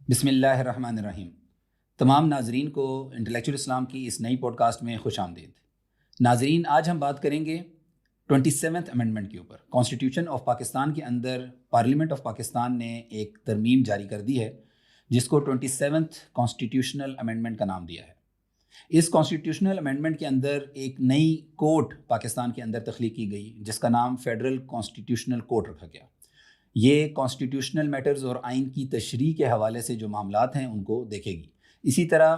بسم اللہ الرحمن الرحیم۔ تمام ناظرین کو انٹلیکچوئل اسلام کی اس نئی پوڈ کاسٹ میں خوش آمدید۔ ناظرین، آج ہم بات کریں گے 27th امینڈمنٹ کے اوپر۔ کانسٹیٹیوشن آف پاکستان کے اندر پارلیمنٹ آف پاکستان نے ایک ترمیم جاری کر دی ہے جس کو 27th کانسٹیٹیوشنل امینڈمنٹ کا نام دیا ہے۔ اس کانسٹیٹیوشنل امینڈمنٹ کے اندر ایک نئی کورٹ پاکستان کے اندر تخلیق کی گئی جس کا نام فیڈرل کانسٹیٹیوشنل کورٹ رکھا گیا۔ یہ کانسٹیٹیوشنل میٹرز اور آئین کی تشریح کے حوالے سے جو معاملات ہیں ان کو دیکھے گی۔ اسی طرح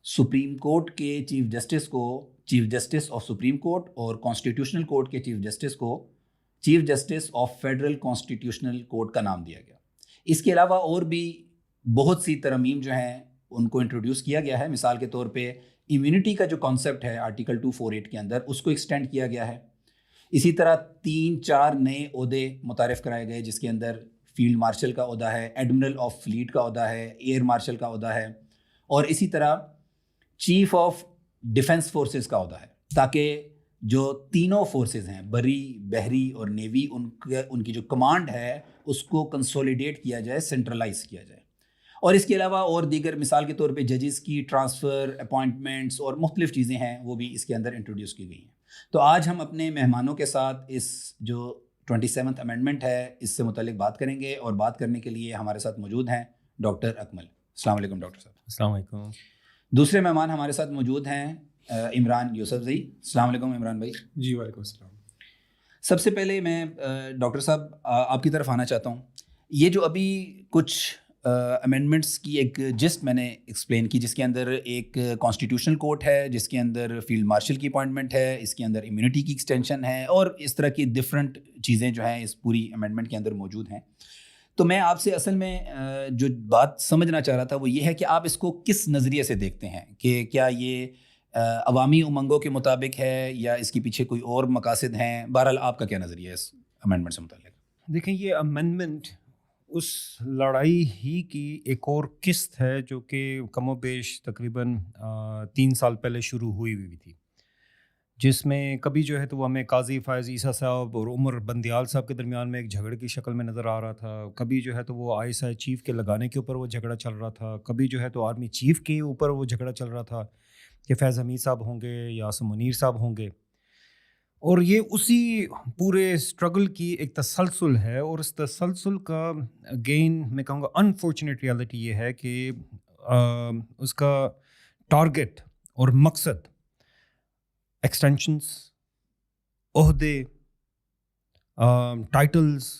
سپریم کورٹ کے چیف جسٹس کو chief justice of supreme court اور کانسٹیٹیوشنل کورٹ کے چیف جسٹس کو chief justice of federal constitutional court کا نام دیا گیا۔ اس کے علاوہ اور بھی بہت سی ترامیم جو ہیں ان کو انٹروڈیوس کیا گیا ہے۔ مثال کے طور پہ امیونٹی کا جو کانسیپٹ ہے آرٹیکل 248 کے اندر اس کو ایکسٹینڈ کیا گیا ہے۔ اسی طرح 3-4 نئے عہدے متعارف کرائے گئے جس کے اندر فیلڈ مارشل کا عہدہ ہے، ایڈمرل آف فلیٹ کا عہدہ ہے، ایئر مارشل کا عہدہ ہے، اور اسی طرح چیف آف ڈیفنس فورسز کا عہدہ ہے، تاکہ جو تینوں فورسز ہیں بری، بحری اور نیوی، ان کی جو کمانڈ ہے اس کو کنسولیڈیٹ کیا جائے، سینٹرلائز کیا جائے۔ اور اس کے علاوہ اور دیگر مثال کے طور پہ ججز کی ٹرانسفر، اپوائنٹمنٹس اور مختلف چیزیں ہیں وہ بھی اس کے اندر انٹروڈیوس کی گئی ہیں۔ تو آج ہم اپنے مہمانوں کے ساتھ اس جو 27th امینڈمنٹ ہے اس سے متعلق بات کریں گے، اور بات کرنے کے لیے ہمارے ساتھ موجود ہیں ڈاکٹر اکمل۔ السلام علیکم ڈاکٹر صاحب۔ السلام علیکم۔ دوسرے مہمان ہمارے ساتھ موجود ہیں عمران یوسف زئی۔ السلام علیکم عمران بھائی۔ جی وعلیکم السلام۔ سب سے پہلے میں ڈاکٹر صاحب آپ کی طرف آنا چاہتا ہوں۔ یہ جو ابھی کچھ امینڈمنٹس کی ایک جسٹ میں نے ایکسپلین کی، جس کے اندر ایک کانسٹیٹیوشنل کورٹ ہے، جس کے اندر فیلڈ مارشل کی اپوائنٹمنٹ ہے، اس کے اندر امیونٹی کی ایکسٹینشن ہے، اور اس طرح کی ڈفرینٹ چیزیں جو ہیں اس پوری امینڈمنٹ کے اندر موجود ہیں۔ تو میں آپ سے اصل میں جو بات سمجھنا چاہ رہا تھا وہ یہ ہے کہ آپ اس کو کس نظریے سے دیکھتے ہیں، کہ کیا یہ عوامی امنگوں کے مطابق ہے یا اس کے پیچھے کوئی اور مقاصد ہیں؟ بہرحال آپ کا کیا نظریہ ہے اس امینڈمنٹ سے متعلق؟ دیکھیں، یہ امینڈمنٹ اس لڑائی ہی کی ایک اور قسط ہے جو کہ کم و بیش تقریباً 3 سال پہلے شروع ہوئی تھی، جس میں کبھی جو ہے تو وہ ہمیں قاضی فائز عیسیٰ صاحب اور عمر بندیال صاحب کے درمیان میں ایک جھگڑے کی شکل میں نظر آ رہا تھا، کبھی جو ہے تو وہ ISI چیف کے لگانے کے اوپر وہ جھگڑا چل رہا تھا، کبھی جو ہے تو آرمی چیف کے اوپر وہ جھگڑا چل رہا تھا کہ فیض حمید صاحب ہوں گے یا عاصم منیر صاحب ہوں گے، اور یہ اسی پورے اسٹرگل کی ایک تسلسل ہے۔ اور اس تسلسل کا اگین میں کہوں گا انفارچونیٹ ریالٹی یہ ہے کہ اس کا ٹارگٹ اور مقصد ایکسٹینشنز، عہدے، ٹائٹلز،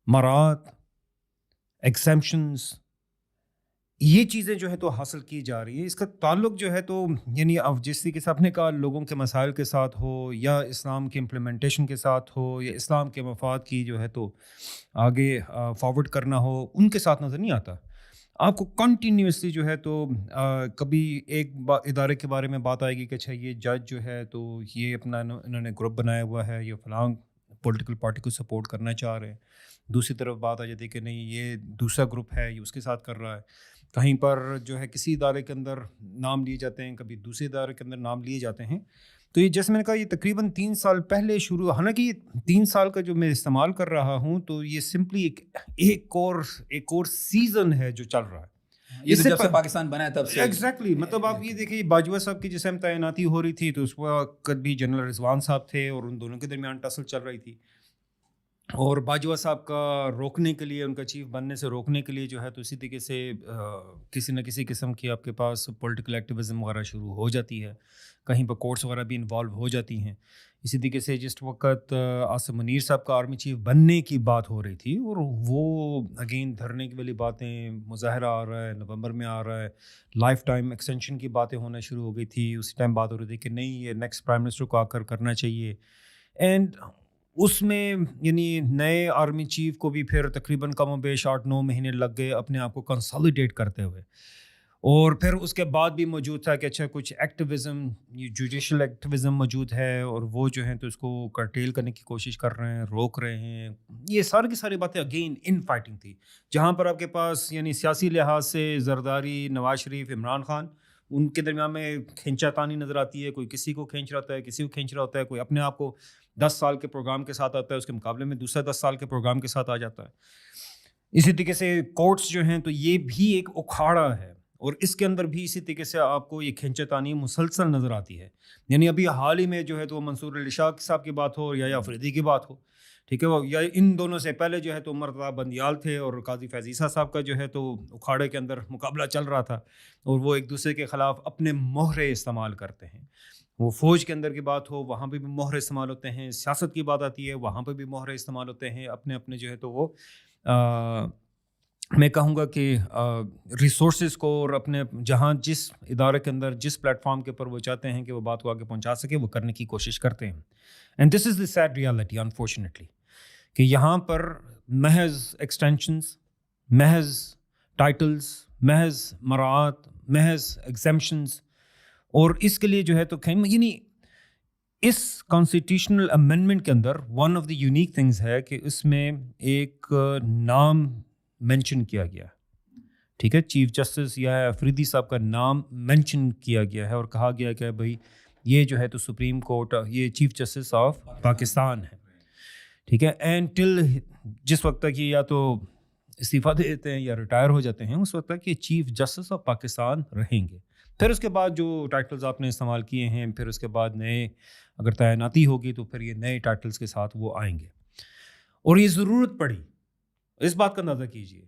مراعات، ایگزیمپشنز، یہ چیزیں جو ہے تو حاصل کی جا رہی ہیں۔ اس کا تعلق جو ہے تو یعنی اب جس طریقے سے آپ نے کہا لوگوں کے مسائل کے ساتھ ہو، یا اسلام کی امپلیمنٹیشن کے ساتھ ہو، یا اسلام کے مفاد کی جو ہے تو آگے فارورڈ کرنا ہو، ان کے ساتھ نظر نہیں آتا۔ آپ کو کنٹینیوسلی جو ہے تو کبھی ایک ادارے کے بارے میں بات آئے گی کہ اچھا یہ جج جو ہے تو یہ اپنا انہوں نے گروپ بنایا ہوا ہے، یہ فلاں پولیٹیکل پارٹی کو سپورٹ کرنا چاہ رہے ہیں، دوسری طرف بات آ جاتی ہے کہ نہیں یہ دوسرا گروپ ہے، یہ اس کے ساتھ کر رہا ہے۔ کہیں پر جو ہے کسی ادارے کے اندر نام لیے جاتے ہیں، کبھی دوسرے ادارے کے اندر نام لیے جاتے ہیں۔ تو یہ جیسے میں نے کہا یہ تقریباً 3 سال پہلے شروع، حالانکہ یہ 3 سال کا جو میں استعمال کر رہا ہوں تو یہ سمپلی ایک اور سیزن ہے جو چل رہا ہے۔ یہ تو جب سے پاکستان بنا ہے تب سے ایگزیکٹلی، مطلب آپ یہ دیکھیں باجوہ صاحب کی جس میں تعیناتی ہو رہی تھی تو اس وقت بھی جنرل رضوان صاحب تھے اور ان دونوں کے درمیان ٹسل چل رہی تھی، اور باجوہ صاحب کا روکنے کے لیے، ان کا چیف بننے سے روکنے کے لیے جو ہے تو اسی طریقے سے کسی نہ کسی قسم کی آپ کے پاس پولیٹیکل ایکٹیویزم وغیرہ شروع ہو جاتی ہے، کہیں پر کورٹس وغیرہ بھی انوالو ہو جاتی ہیں۔ اسی طریقے سے جس وقت عاصم منیر صاحب کا آرمی چیف بننے کی بات ہو رہی تھی، اور وہ اگین دھرنے کی والی باتیں، مظاہرہ آ رہا ہے، نومبر میں آ رہا ہے، لائف ٹائم ایکسٹینشن کی باتیں ہونا شروع ہو گئی تھی، اسی ٹائم بات ہو رہی تھی کہ نہیں یہ نیکسٹ پرائم منسٹر کو آ کر کرنا چاہیے۔ اینڈ اس میں یعنی نئے آرمی چیف کو بھی پھر تقریباً کم و بیش 8-9 مہینے لگ گئے اپنے آپ کو کنسالیڈیٹ کرتے ہوئے، اور پھر اس کے بعد بھی موجود تھا کہ اچھا کچھ ایکٹیویزم، یہ جوڈیشل ایکٹیویزم موجود ہے، اور وہ جو ہیں تو اس کو کرٹیل کرنے کی کوشش کر رہے ہیں، روک رہے ہیں۔ یہ ساری کی ساری باتیں اگین ان فائٹنگ تھی، جہاں پر آپ کے پاس یعنی سیاسی لحاظ سے زرداری، نواز شریف، عمران خان، ان کے درمیان میں کھینچا تانی نظر آتی ہے، کوئی کسی کو کھینچ رہا ہوتا ہے، کسی کو کھینچ رہا ہوتا ہے، کوئی اپنے آپ کو 10 سال کے پروگرام کے ساتھ آتا ہے، اس کے مقابلے میں دوسرا 10 سال کے پروگرام کے ساتھ آ جاتا ہے۔ اسی طریقے سے کورٹس جو ہیں تو یہ بھی ایک اکھاڑا ہے، اور اس کے اندر بھی اسی طریقے سے آپ کو یہ کھینچتانی مسلسل نظر آتی ہے. یعنی ابھی حال ہی میں جو ہے تو منصور علی شاہ صاحب کی بات ہو یا افریدی کی بات ہو، ٹھیک ہے، یا ان دونوں سے پہلے جو ہے تو عمر رضا بندیال تھے اور قاضی فیض عیسیٰ صاحب کا جو ہے تو اکھاڑے کے اندر مقابلہ چل رہا تھا، اور وہ ایک دوسرے کے خلاف اپنے مہرے استعمال کرتے ہیں. وہ فوج کے اندر کی بات ہو وہاں پہ بھی مہرے استعمال ہوتے ہیں، سیاست کی بات آتی ہے وہاں پہ بھی مہرے استعمال ہوتے ہیں. اپنے اپنے جو ہے تو وہ میں کہوں گا کہ ریسورسز کو اور اپنے جہاں جس ادارے کے اندر جس پلیٹ فارم کے اوپر وہ چاہتے ہیں کہ وہ بات کو آگے پہنچا سکے وہ کرنے کی کوشش کرتے ہیں. And this is the sad reality unfortunately کہ یہاں پر محض ایکسٹینشنز، محض ٹائٹلز، محض مراعات، محض ایگزیمپشنز، اور اس کے لیے جو ہے تو یعنی اس کانسٹیٹیوشنل امینڈمنٹ کے اندر one of the unique things ہے کہ اس میں ایک نام مینشن کیا گیا، ٹھیک ہے، چیف جسٹس یا افریدی صاحب کا نام مینشن کیا گیا ہے اور کہا گیا کہ بھائی یہ جو ہے تو سپریم کورٹ یہ چیف جسٹس آف پاکستان ہے، ٹھیک ہے. اینڈ ٹل جس وقت تک یہ یا تو استعفیٰ دے دیتے ہیں یا ریٹائر ہو جاتے ہیں اس وقت تک یہ چیف جسٹس آف پاکستان رہیں گے. پھر اس کے بعد جو ٹائٹلز آپ نے استعمال کیے ہیں پھر اس کے بعد نئے اگر تعیناتی ہوگی تو پھر یہ نئے ٹائٹلز کے ساتھ وہ آئیں گے. اور یہ ضرورت پڑی، اس بات کا اندازہ کیجئے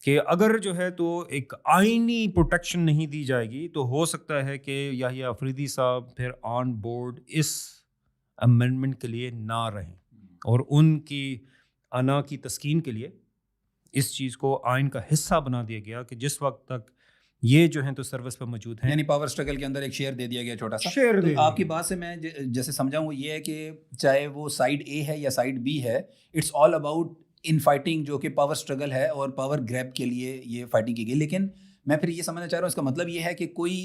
کہ اگر جو ہے تو ایک آئینی پروٹیکشن نہیں دی جائے گی تو ہو سکتا ہے کہ یحییٰ افریدی صاحب پھر آن بورڈ اس امینڈمنٹ کے لیے نہ رہیں، اور ان کی انا کی تسکین کے لیے اس چیز کو آئین کا حصہ بنا دیا گیا کہ جس وقت تک یہ جو ہیں تو سروس پہ موجود ہیں، یعنی پاور اسٹرگل کے اندر ایک شیئر دے دیا گیا چھوٹا سا. شیئر تو آپ کی بات سے میں جیسے سمجھاؤں وہ یہ ہے کہ چاہے وہ سائڈ اے ہے یا سائڈ بی ہے، it's all about infighting, جو کہ پاور اسٹرگل ہے اور پاور گریب کے لیے یہ فائٹنگ کی گئی. لیکن میں پھر یہ سمجھنا چاہ رہا ہوں اس کا مطلب یہ ہے کہ کوئی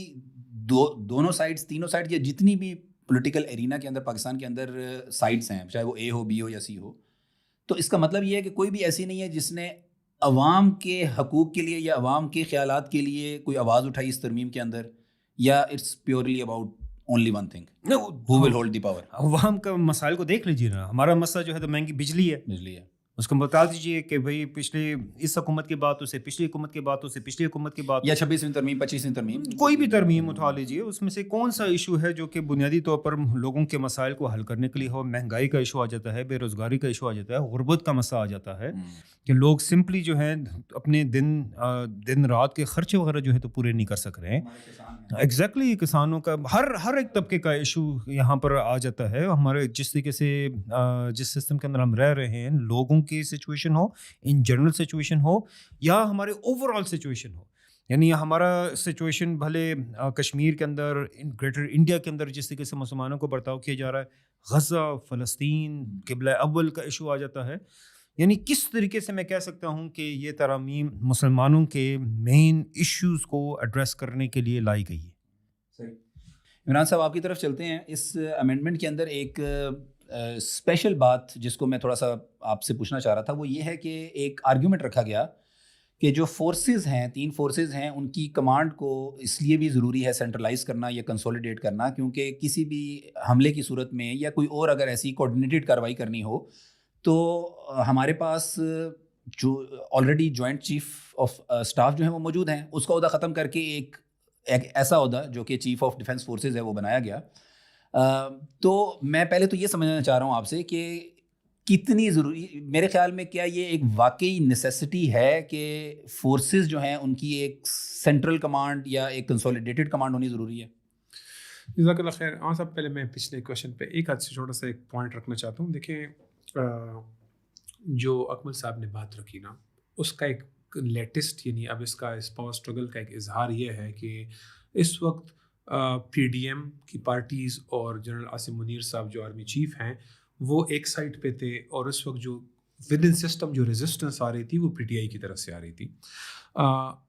دونوں سائڈس، تینوں سائڈ، یا جتنی بھی پولیٹیکل ایرینا کے اندر پاکستان کے اندر سائڈس ہیں، چاہے وہ اے ہو، بی ہو یا سی ہو، تو اس کا مطلب یہ ہے کہ کوئی بھی ایسی نہیں ہے جس نے عوام کے حقوق کے لیے یا عوام کے خیالات کے لیے کوئی آواز اٹھائی اس ترمیم کے اندر، یا it's purely about only one thing who will hold the power. عوام کا مسائل کو دیکھ لیجیے نا. ہمارا مسئلہ جو ہے تو مہنگی بجلی ہے. اس کو بتا دیجیے کہ بھائی پچھلی اس حکومت کی باتوں سے، پچھلی حکومت کی باتوں سے، پچھلی حکومت کی بات، یا 26ویں ترمیم، 25ویں ترمیم، کوئی بھی ترمیم اٹھا لیجیے، اس میں سے کون سا ایشو ہے جو کہ بنیادی طور پر لوگوں کے مسائل کو حل کرنے کے لیے ہو. مہنگائی کا ایشو آ جاتا ہے، بے روزگاری کا ایشو آ جاتا ہے، غربت کا مسئلہ آ جاتا ہے کہ لوگ سمپلی جو ہیں اپنے دن رات کے خرچے وغیرہ جو ہے تو پورے نہیں کر سک رہے ہیں. ایگزیکٹلی کسانوں کا ہر ایک طبقے کا ایشو یہاں پر آ جاتا ہے. ہمارے جس طریقے سے جس سسٹم کے اندر ہم رہ رہے ہیں، لوگوں کی سچویشن ہو، ان جنرل سچویشن ہو یا ہمارے اوور آل سچویشن ہو، یعنی ہمارا سچویشن بھلے کشمیر کے اندر، گریٹر انڈیا کے اندر جس طریقے سے مسلمانوں کو برتاؤ کیا جا رہا ہے، غزہ، فلسطین، قبلہ اول کا ایشو آ جاتا ہے. یعنی کس طریقے سے میں کہہ سکتا ہوں کہ یہ ترامیم مسلمانوں کے مین ایشوز کو ایڈریس کرنے کے لیے لائی گئی ہے. صحیح. عمران صاحب آپ کی طرف چلتے ہیں. اس امینڈمنٹ کے اندر ایک اسپیشل بات جس کو میں تھوڑا سا آپ سے پوچھنا چاہ رہا تھا وہ یہ ہے کہ ایک آرگیومنٹ رکھا گیا کہ جو فورسز ہیں، 3 فورسز ہیں، ان کی کمانڈ کو اس لیے بھی ضروری ہے سینٹرلائز کرنا یا کنسولیڈیٹ کرنا، کیونکہ کسی بھی حملے کی صورت میں یا کوئی اور اگر ایسی کوآرڈینیٹڈ کارروائی کرنی ہو تو ہمارے پاس جو already joint chief of staff جو ہیں وہ موجود ہیں، اس کا عہدہ ختم کر کے ایک ایسا عہدہ جو کہ چیف آف ڈیفینس فورسز ہے وہ بنایا گیا. تو میں پہلے تو یہ سمجھنا چاہ رہا ہوں آپ سے کہ کتنی ضروری، میرے خیال میں کیا یہ ایک واقعی نیسیسٹی ہے کہ فورسز جو ہیں ان کی ایک سینٹرل کمانڈ یا ایک کنسولیڈیٹڈ کمانڈ ہونی ضروری ہے؟ جزاک اللہ خیر. ہاں صاحب، پہلے میں پچھلے کویشچن پہ ایک آدھ سے چھوٹا سا ایک پوائنٹ رکھنا چاہتا ہوں. دیکھیں، جو اکمل صاحب نے بات رکھی نا، اس کا ایک لیٹسٹ، یعنی اب اس کا اس پاور اسٹرگل کا ایک اظہار یہ ہے کہ اس وقت پی ڈی ایم کی پارٹیز اور جنرل عاصم منیر صاحب جو آرمی چیف ہیں وہ ایک سائڈ پہ تھے، اور اس وقت جو ود ان سسٹم جو ریزسٹنس آ رہی تھی وہ پی ٹی آئی کی طرف سے آ رہی تھی.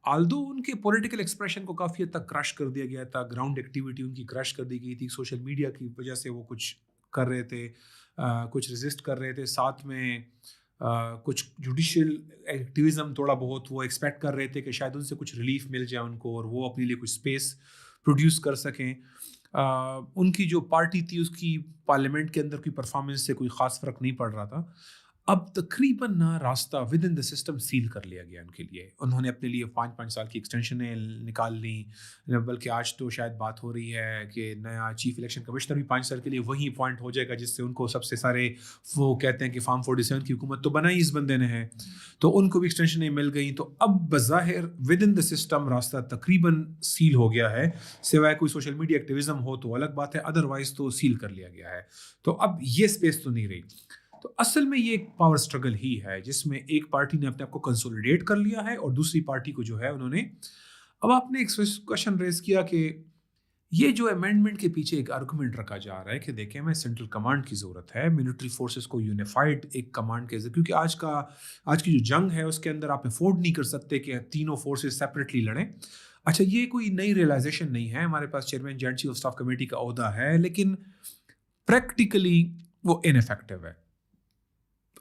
آلدو ان کے پولیٹیکل ایکسپریشن کو کافی حد تک کرش کر دیا گیا تھا، گراؤنڈ ایکٹیویٹی ان کی کرش کر دی گئی تھی، سوشل میڈیا کی وجہ سے وہ کچھ کر رہے تھے، کچھ ریزسٹ کر رہے تھے، ساتھ میں کچھ جوڈیشل ایکٹیویزم تھوڑا بہت وہ ایکسپیکٹ کر رہے تھے کہ شاید ان سے کچھ ریلیف مل جائے ان کو اور وہ اپنے لیے کچھ اسپیس پروڈیوس کر سکیں. ان کی جو پارٹی تھی اس کی پارلیمنٹ کے اندر کوئی پرفارمنس سے کوئی خاص فرق نہیں پڑ رہا تھا. اب تقریباً نا راستہ within the system seal کر لیا گیا ان کے لیے. انہوں نے اپنے لیے 5 سال کی ایکسٹینشنیں نکال لیں, بلکہ آج تو شاید بات ہو رہی ہے کہ نیا چیف الیکشن کمشنر بھی 5 سال کے لیے وہی اپوائنٹ ہو جائے گا جس سے ان کو سب سے سارے وہ کہتے ہیں کہ فارم 47 کی حکومت تو بنائی اس بندے نے ہے, تو ان کو بھی ایکسٹینشنیں مل گئیں. تو اب بظاہر ود ان دا سسٹم راستہ تقریباً سیل ہو گیا ہے, سوائے کوئی سوشل میڈیا ایکٹیویزم ہو تو الگ بات ہے, ادروائز تو سیل کر لیا گیا ہے. تو اب یہ اسپیس تو نہیں رہی. تو اصل میں یہ ایک پاور سٹرگل ہی ہے جس میں ایک پارٹی نے اپنے آپ کو کنسولیڈیٹ کر لیا ہے اور دوسری پارٹی کو جو ہے انہوں نے, اب آپ نے ایک کوشچن ریز کیا کہ یہ جو امینڈمنٹ کے پیچھے ایک آرگومنٹ رکھا جا رہا ہے کہ دیکھیں میں سینٹرل کمانڈ کی ضرورت ہے, ملٹری فورسز کو یونیفائڈ ایک کمانڈ کے ذریعے, کیونکہ آج کی جو جنگ ہے اس کے اندر آپ افورڈ نہیں کر سکتے کہ تینوں فورسز سیپریٹلی لڑیں. اچھا یہ کوئی نئی ریئلائزیشن نہیں ہے, ہمارے پاس chairman joint chief of staff committee کا عہدہ ہے لیکن پریکٹیکلی وہ انیفیکٹو ہے.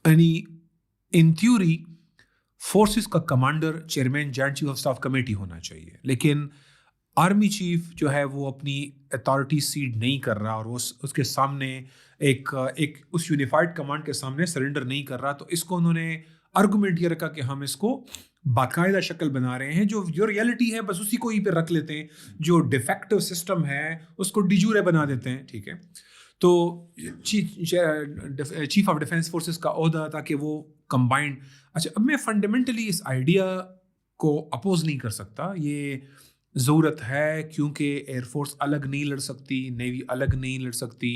یعنی ان تھیوری فورسز کا commander chairman joint chief of staff committee ہونا چاہیے, لیکن آرمی چیف جو ہے وہ اپنی اتھارٹی سیڈ نہیں کر رہا اور اس کے سامنے ایک اس یونیفائڈ کمانڈ کے سامنے سرنڈر نہیں کر رہا. تو اس کو انہوں نے آرگومنٹ یہ رکھا کہ ہم اس کو باقاعدہ شکل بنا رہے ہیں, جو ریئلٹی ہے بس اسی کو ہی پہ رکھ لیتے ہیں, جو ڈیفیکٹو سسٹم ہے اس کو ڈیجورے بنا دیتے ہیں. ٹھیک ہے, تو چیف آف ڈیفینس فورسز کا عہدہ تھا کہ وہ کمبائنڈ. اچھا اب میں فنڈامنٹلی اس آئیڈیا کو اپوز نہیں کر سکتا, یہ ضرورت ہے کیونکہ ایئر فورس الگ نہیں لڑ سکتی, نیوی الگ نہیں لڑ سکتی,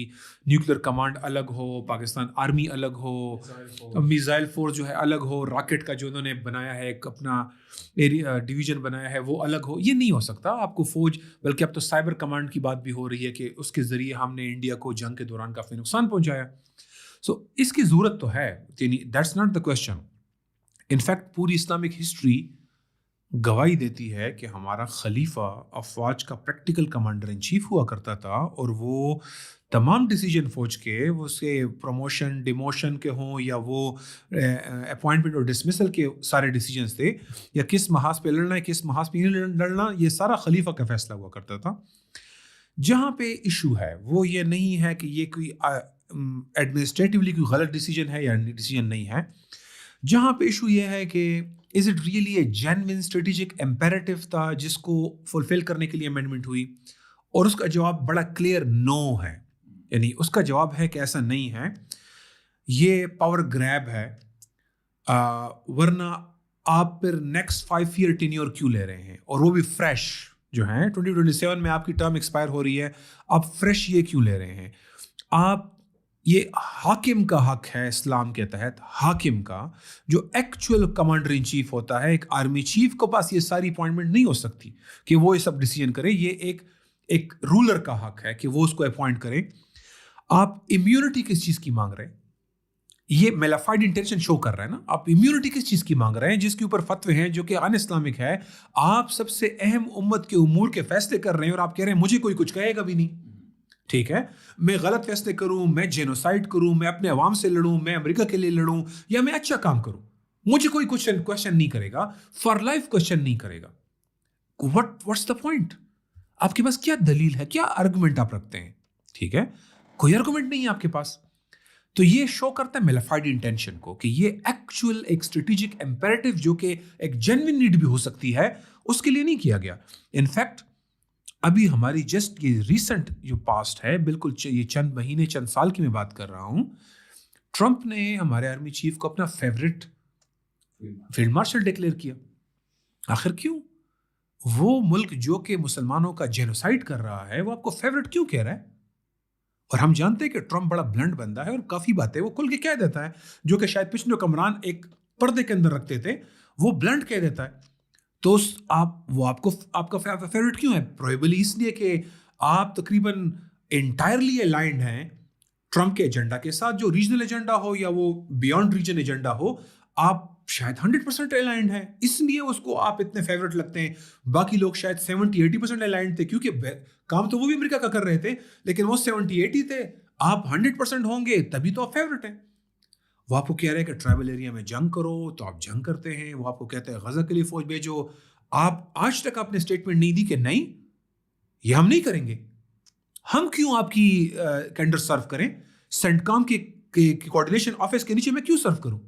نیوکلیر کمانڈ الگ ہو, پاکستان آرمی الگ ہو, میزائل فورس جو ہے الگ ہو, راکٹ کا جو انہوں نے بنایا ہے ایک اپنا ایریا ڈویژن بنایا ہے وہ الگ ہو. یہ نہیں ہو سکتا. آپ کو فوج, بلکہ اب تو سائبر کمانڈ کی بات بھی ہو رہی ہے کہ اس کے ذریعے ہم نے انڈیا کو جنگ کے دوران کافی نقصان پہنچایا. سو اس کی ضرورت تو ہے, that's not the question. In fact پوری اسلامک ہسٹری گواہی دیتی ہے کہ ہمارا خلیفہ افواج کا پریکٹیکل کمانڈر ان چیف ہوا کرتا تھا اور وہ تمام ڈیسیجن فوج کے, وہ اس کے پروموشن ڈیموشن کے ہوں یا وہ اپوائنٹمنٹ اور ڈسمسل کے سارے ڈیسیجنز تھے, یا کس محاذ پہ لڑنا ہے کس محاذ پہ نہیں لڑنا, یہ سارا خلیفہ کا فیصلہ ہوا کرتا تھا. جہاں پہ ایشو ہے وہ یہ نہیں ہے کہ یہ کوئی ایڈمنسٹریٹولی کوئی غلط ڈیسیجن ہے یا ڈیسیجن نہیں ہے. جہاں پہ ایشو یہ ہے کہ is it really a genuine strategic imperative تھا جس کو فلفل کرنے کے لیے امینڈمنٹ ہوئی, اور اس کا جواب بڑا کلیئر نو ہے. یعنی اس کا جواب ہے کہ ایسا نہیں ہے, یہ پاور گریب ہے, ورنہ آپ پھر نیکسٹ 5 ایئر ٹینیور کیوں لے رہے ہیں, اور وہ بھی فریش جو ہیں 2027 میں آپ کی ٹرم ایکسپائر ہو رہی ہے, آپ فریش یہ کیوں لے رہے ہیں. آپ یہ حاکم کا حق ہے اسلام کے تحت, حاکم کا جو ایکچوئل کمانڈر ان چیف ہوتا ہے. ایک آرمی چیف کو پاس یہ ساری اپوائنٹمنٹ نہیں ہو سکتی کہ وہ یہ سب ڈیسیجن کرے, یہ ایک رولر کا حق ہے کہ وہ اس کو اپوائنٹ کرے. آپ امیونٹی کس چیز کی مانگ رہے ہیں, یہ میلافائڈ انٹینشن شو کر رہا ہے نا. آپ امیونٹی کس چیز کی مانگ رہے ہیں جس کے اوپر فتوے ہیں جو کہ ان اسلامک ہے. آپ سب سے اہم امت کے امور کے فیصلے کر رہے ہیں اور آپ کہہ رہے ہیں مجھے کوئی کچھ کہے گا بھی نہیں. ٹھیک ہے, میں غلط فیصلے کروں, میں جینوسائڈ کروں, میں اپنے عوام سے لڑوں, میں امریکہ کے لیے لڑوں, یا میں اچھا کام کروں, مجھے کوئی کوشچن نہیں کرے گا, فار لائف کوشچن نہیں کرے گا. What's the point? آپ کے پاس کیا دلیل ہے, کیا آرگومنٹ آپ رکھتے ہیں؟ ٹھیک ہے, کوئی آرگومنٹ نہیں ہے آپ کے پاس. تو یہ شو کرتا ہے میلافائڈ انٹینشن کو کہ یہ ایکچوئل ایک اسٹریٹجک امپیریٹو جو کہ ایک جینوئن نیڈ بھی ہو سکتی ہے اس کے لیے نہیں کیا گیا. انفیکٹ ابھی ہماری جسٹ یہ ریسنٹ جو پاسٹ ہے, بالکل یہ چند مہینے چند سال کی میں بات کر رہا ہوں, ٹرمپ نے ہمارے آرمی چیف کو اپنا فیوریٹ فیلڈ مارشل ڈکلیئر کیا. آخر کیوں؟ وہ ملک جو کہ مسلمانوں کا جینوسائڈ کر رہا ہے وہ آپ کو فیوریٹ کیوں کہہ رہا ہے؟ اور ہم جانتے ہیں کہ ٹرمپ بڑا بلنٹ بندہ ہے اور کافی باتیں وہ کھل کے کہہ دیتا ہے جو کہ شاید پچھلے حکمران ایک پردے کے اندر رکھتے تھے, وہ بلنٹ کہہ دیتا ہے. تو آپ کا فیوریٹ کیوں ہے؟ پروبیبلی اس لیے کہ آپ تقریباً انٹائرلی الائنڈ ہیں ٹرمپ کے ایجنڈا کے ساتھ, جو ریجنل ایجنڈا ہو یا وہ بیونڈ ریجن ایجنڈا ہو, آپ شاید 100% الائنڈ ہیں, اس لیے اس کو آپ اتنے فیوریٹ لگتے ہیں. باقی لوگ شاید 70-80% الائنڈ تھے کیونکہ کام تو وہ بھی امریکہ کا کر رہے تھے, لیکن وہ 70-80 تھے, آپ 100% ہوں گے تبھی تو آپ فیوریٹ ہیں. وہ آپ کو کہہ رہے ہیں کہ ٹرائبل ایریا میں جنگ کرو تو آپ جنگ کرتے ہیں. وہ آپ کو کہتے ہیں غزہ کے لیے فوج بھیجو, آپ آج تک آپ نے اسٹیٹمنٹ نہیں دی کہ نہیں یہ ہم نہیں کریں گے. ہم کیوں آپ کی کینڈر سرو کریں؟ سینٹ کام کی کوآرڈینیشن آفس کے نیچے میں کیوں سرو کروں؟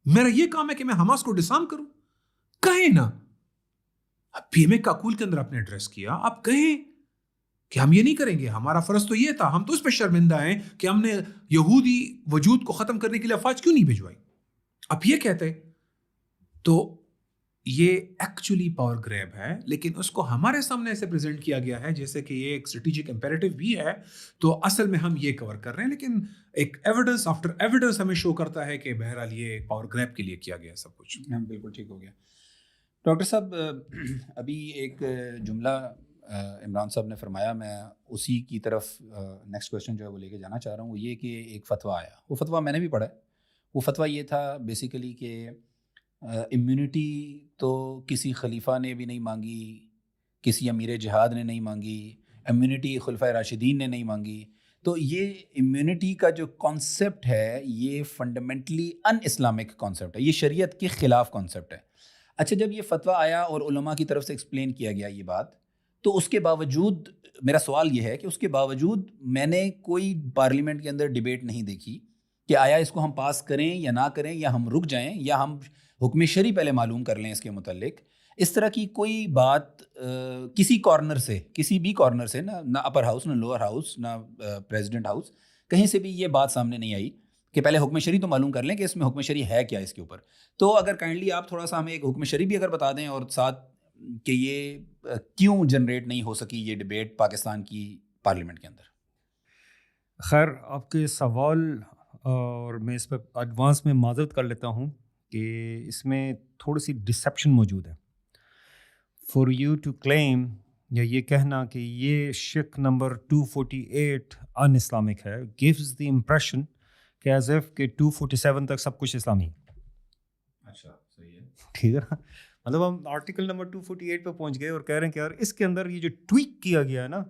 میرا یہ کام ہے کہ میں حماس کو ڈسارم کروں؟ کہیں نا. پی ایم اے کاکول کے اندر آپ نے ایڈریس کیا, آپ کہیں کہ ہم یہ نہیں کریں گے, ہمارا فرض تو یہ تھا, ہم تو اس پہ شرمندہ ہیں کہ ہم نے یہودی وجود کو ختم کرنے کے لیے افواج کیوں نہیں بھجوائی. آپ یہ کہتے ہیں تو یہ ایکچولی پاور گریب ہے, لیکن اس کو ہمارے سامنے ایسے پریزنٹ کیا گیا ہے جیسے کہ یہ ایک اسٹریٹجک امپیریٹو بھی ہے. تو اصل میں ہم یہ کور کر رہے ہیں, لیکن ایک ایویڈنس آفٹر ایویڈنس ہمیں شو کرتا ہے کہ بہرحال یہ پاور گریب کے لیے کیا گیا سب کچھ. بالکل ٹھیک ہو گیا. ڈاکٹر صاحب, ابھی ایک جملہ عمران صاحب نے فرمایا, میں اسی کی طرف نیکسٹ کویشچن جو ہے وہ لے کے جانا چاہ رہا ہوں. وہ یہ کہ ایک فتویٰ آیا, وہ فتویٰ میں نے بھی پڑھا ہے. وہ فتویٰ یہ تھا بیسیکلی کہ امیونٹی تو کسی خلیفہ نے بھی نہیں مانگی, کسی امیر جہاد نے نہیں مانگی, امیونٹی خلفۂ راشدین نے نہیں مانگی. تو یہ امیونٹی کا جو کانسیپٹ ہے یہ فنڈامنٹلی ان اسلامک کانسیپٹ ہے, یہ شریعت کے خلاف کانسیپٹ ہے. اچھا, جب یہ فتویٰ آیا اور علماء کی طرف سے ایکسپلین کیا گیا یہ بات, تو اس کے باوجود میرا سوال یہ ہے کہ اس کے باوجود میں نے کوئی پارلیمنٹ کے اندر ڈیبیٹ نہیں دیکھی کہ آیا اس کو ہم پاس کریں یا نہ کریں, یا ہم رک جائیں, یا ہم حکم شرعی پہلے معلوم کر لیں اس کے متعلق. اس طرح کی کوئی بات کسی کارنر سے, کسی بھی کارنر سے, نہ اپر ہاؤس, نہ لوور ہاؤس, نہ پریزیڈنٹ ہاؤس, کہیں سے بھی یہ بات سامنے نہیں آئی کہ پہلے حکم شرعی تو معلوم کر لیں کہ اس میں حکم شرعی ہے کیا اس کے اوپر. تو اگر کائنڈلی آپ تھوڑا سا ہمیں ایک حکم شرعی بھی اگر بتا دیں, اور ساتھ کہ یہ کیوں جنریٹ نہیں ہو سکی یہ ڈیبیٹ پاکستان کی پارلیمنٹ کے اندر. خیر, آپ کے سوال, اور میں اس پہ ایڈوانس میں معذرت کر لیتا ہوں کہ اس میں تھوڑی سی ڈسیپشن موجود ہے. فار یو ٹو کلیم, یا یہ کہنا کہ یہ شق نمبر 248 ان اسلامک ہے, گیوز دی امپریشن کہ ایز ایف کہ 247 تک سب کچھ اسلامی ہے. اچھا, صحیح ہے, ٹھیک ہے نا. مطلب ہم آرٹیکل نمبر 248 پہ پہنچ گئے اور کہہ رہے ہیں کہ یار اس کے اندر یہ جو ٹویک کیا گیا ہے نا,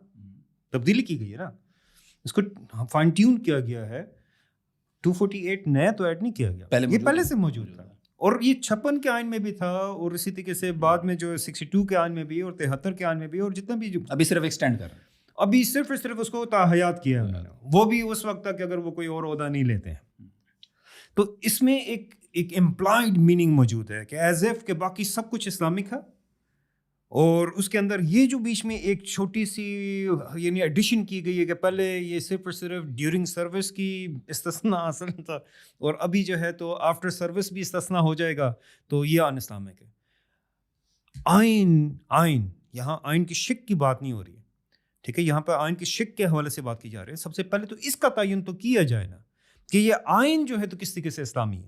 تبدیلی کی گئی ہے نا, اس کو فائن ٹیون کیا گیا ہے. 248 نیا تو ایڈ نہیں کیا گیا, یہ پہلے سے موجود تھا, اور یہ 56 کے آئین میں بھی تھا, اور اسی طریقے سے بعد میں جو 62 کے آئین میں بھی, اور 73 کے آئین میں بھی, اور جتنا بھی جو ابھی صرف ایکسٹینڈ کر رہے ہیں, ابھی صرف اس کو تاحیات کیا ہے انہوں نے, وہ بھی اس وقت تک کہ اگر وہ کوئی اور عہدہ نہیں لیتے ہیں. تو اس میں ایک امپلائڈ میننگ موجود ہے کہ ایز ایف کہ باقی سب کچھ اسلامک ہے, اور اس کے اندر یہ جو بیچ میں ایک چھوٹی سی یعنی ایڈیشن کی گئی ہے کہ پہلے یہ صرف اور صرف ڈیورنگ سروس کی استثناء اصل تھا, اور ابھی جو ہے تو آفٹر سروس بھی استثناء ہو جائے گا, تو یہ ان اسلامک ہے. آئین یہاں آئین کی شک کی بات نہیں ہو رہی ہے, ٹھیک ہے, یہاں پہ آئین کی شک کے حوالے سے بات کی جا رہی ہے. سب سے پہلے تو اس کا تعین تو کیا جائے نا کہ یہ آئین جو ہے تو کس طریقے سے اسلامی ہے.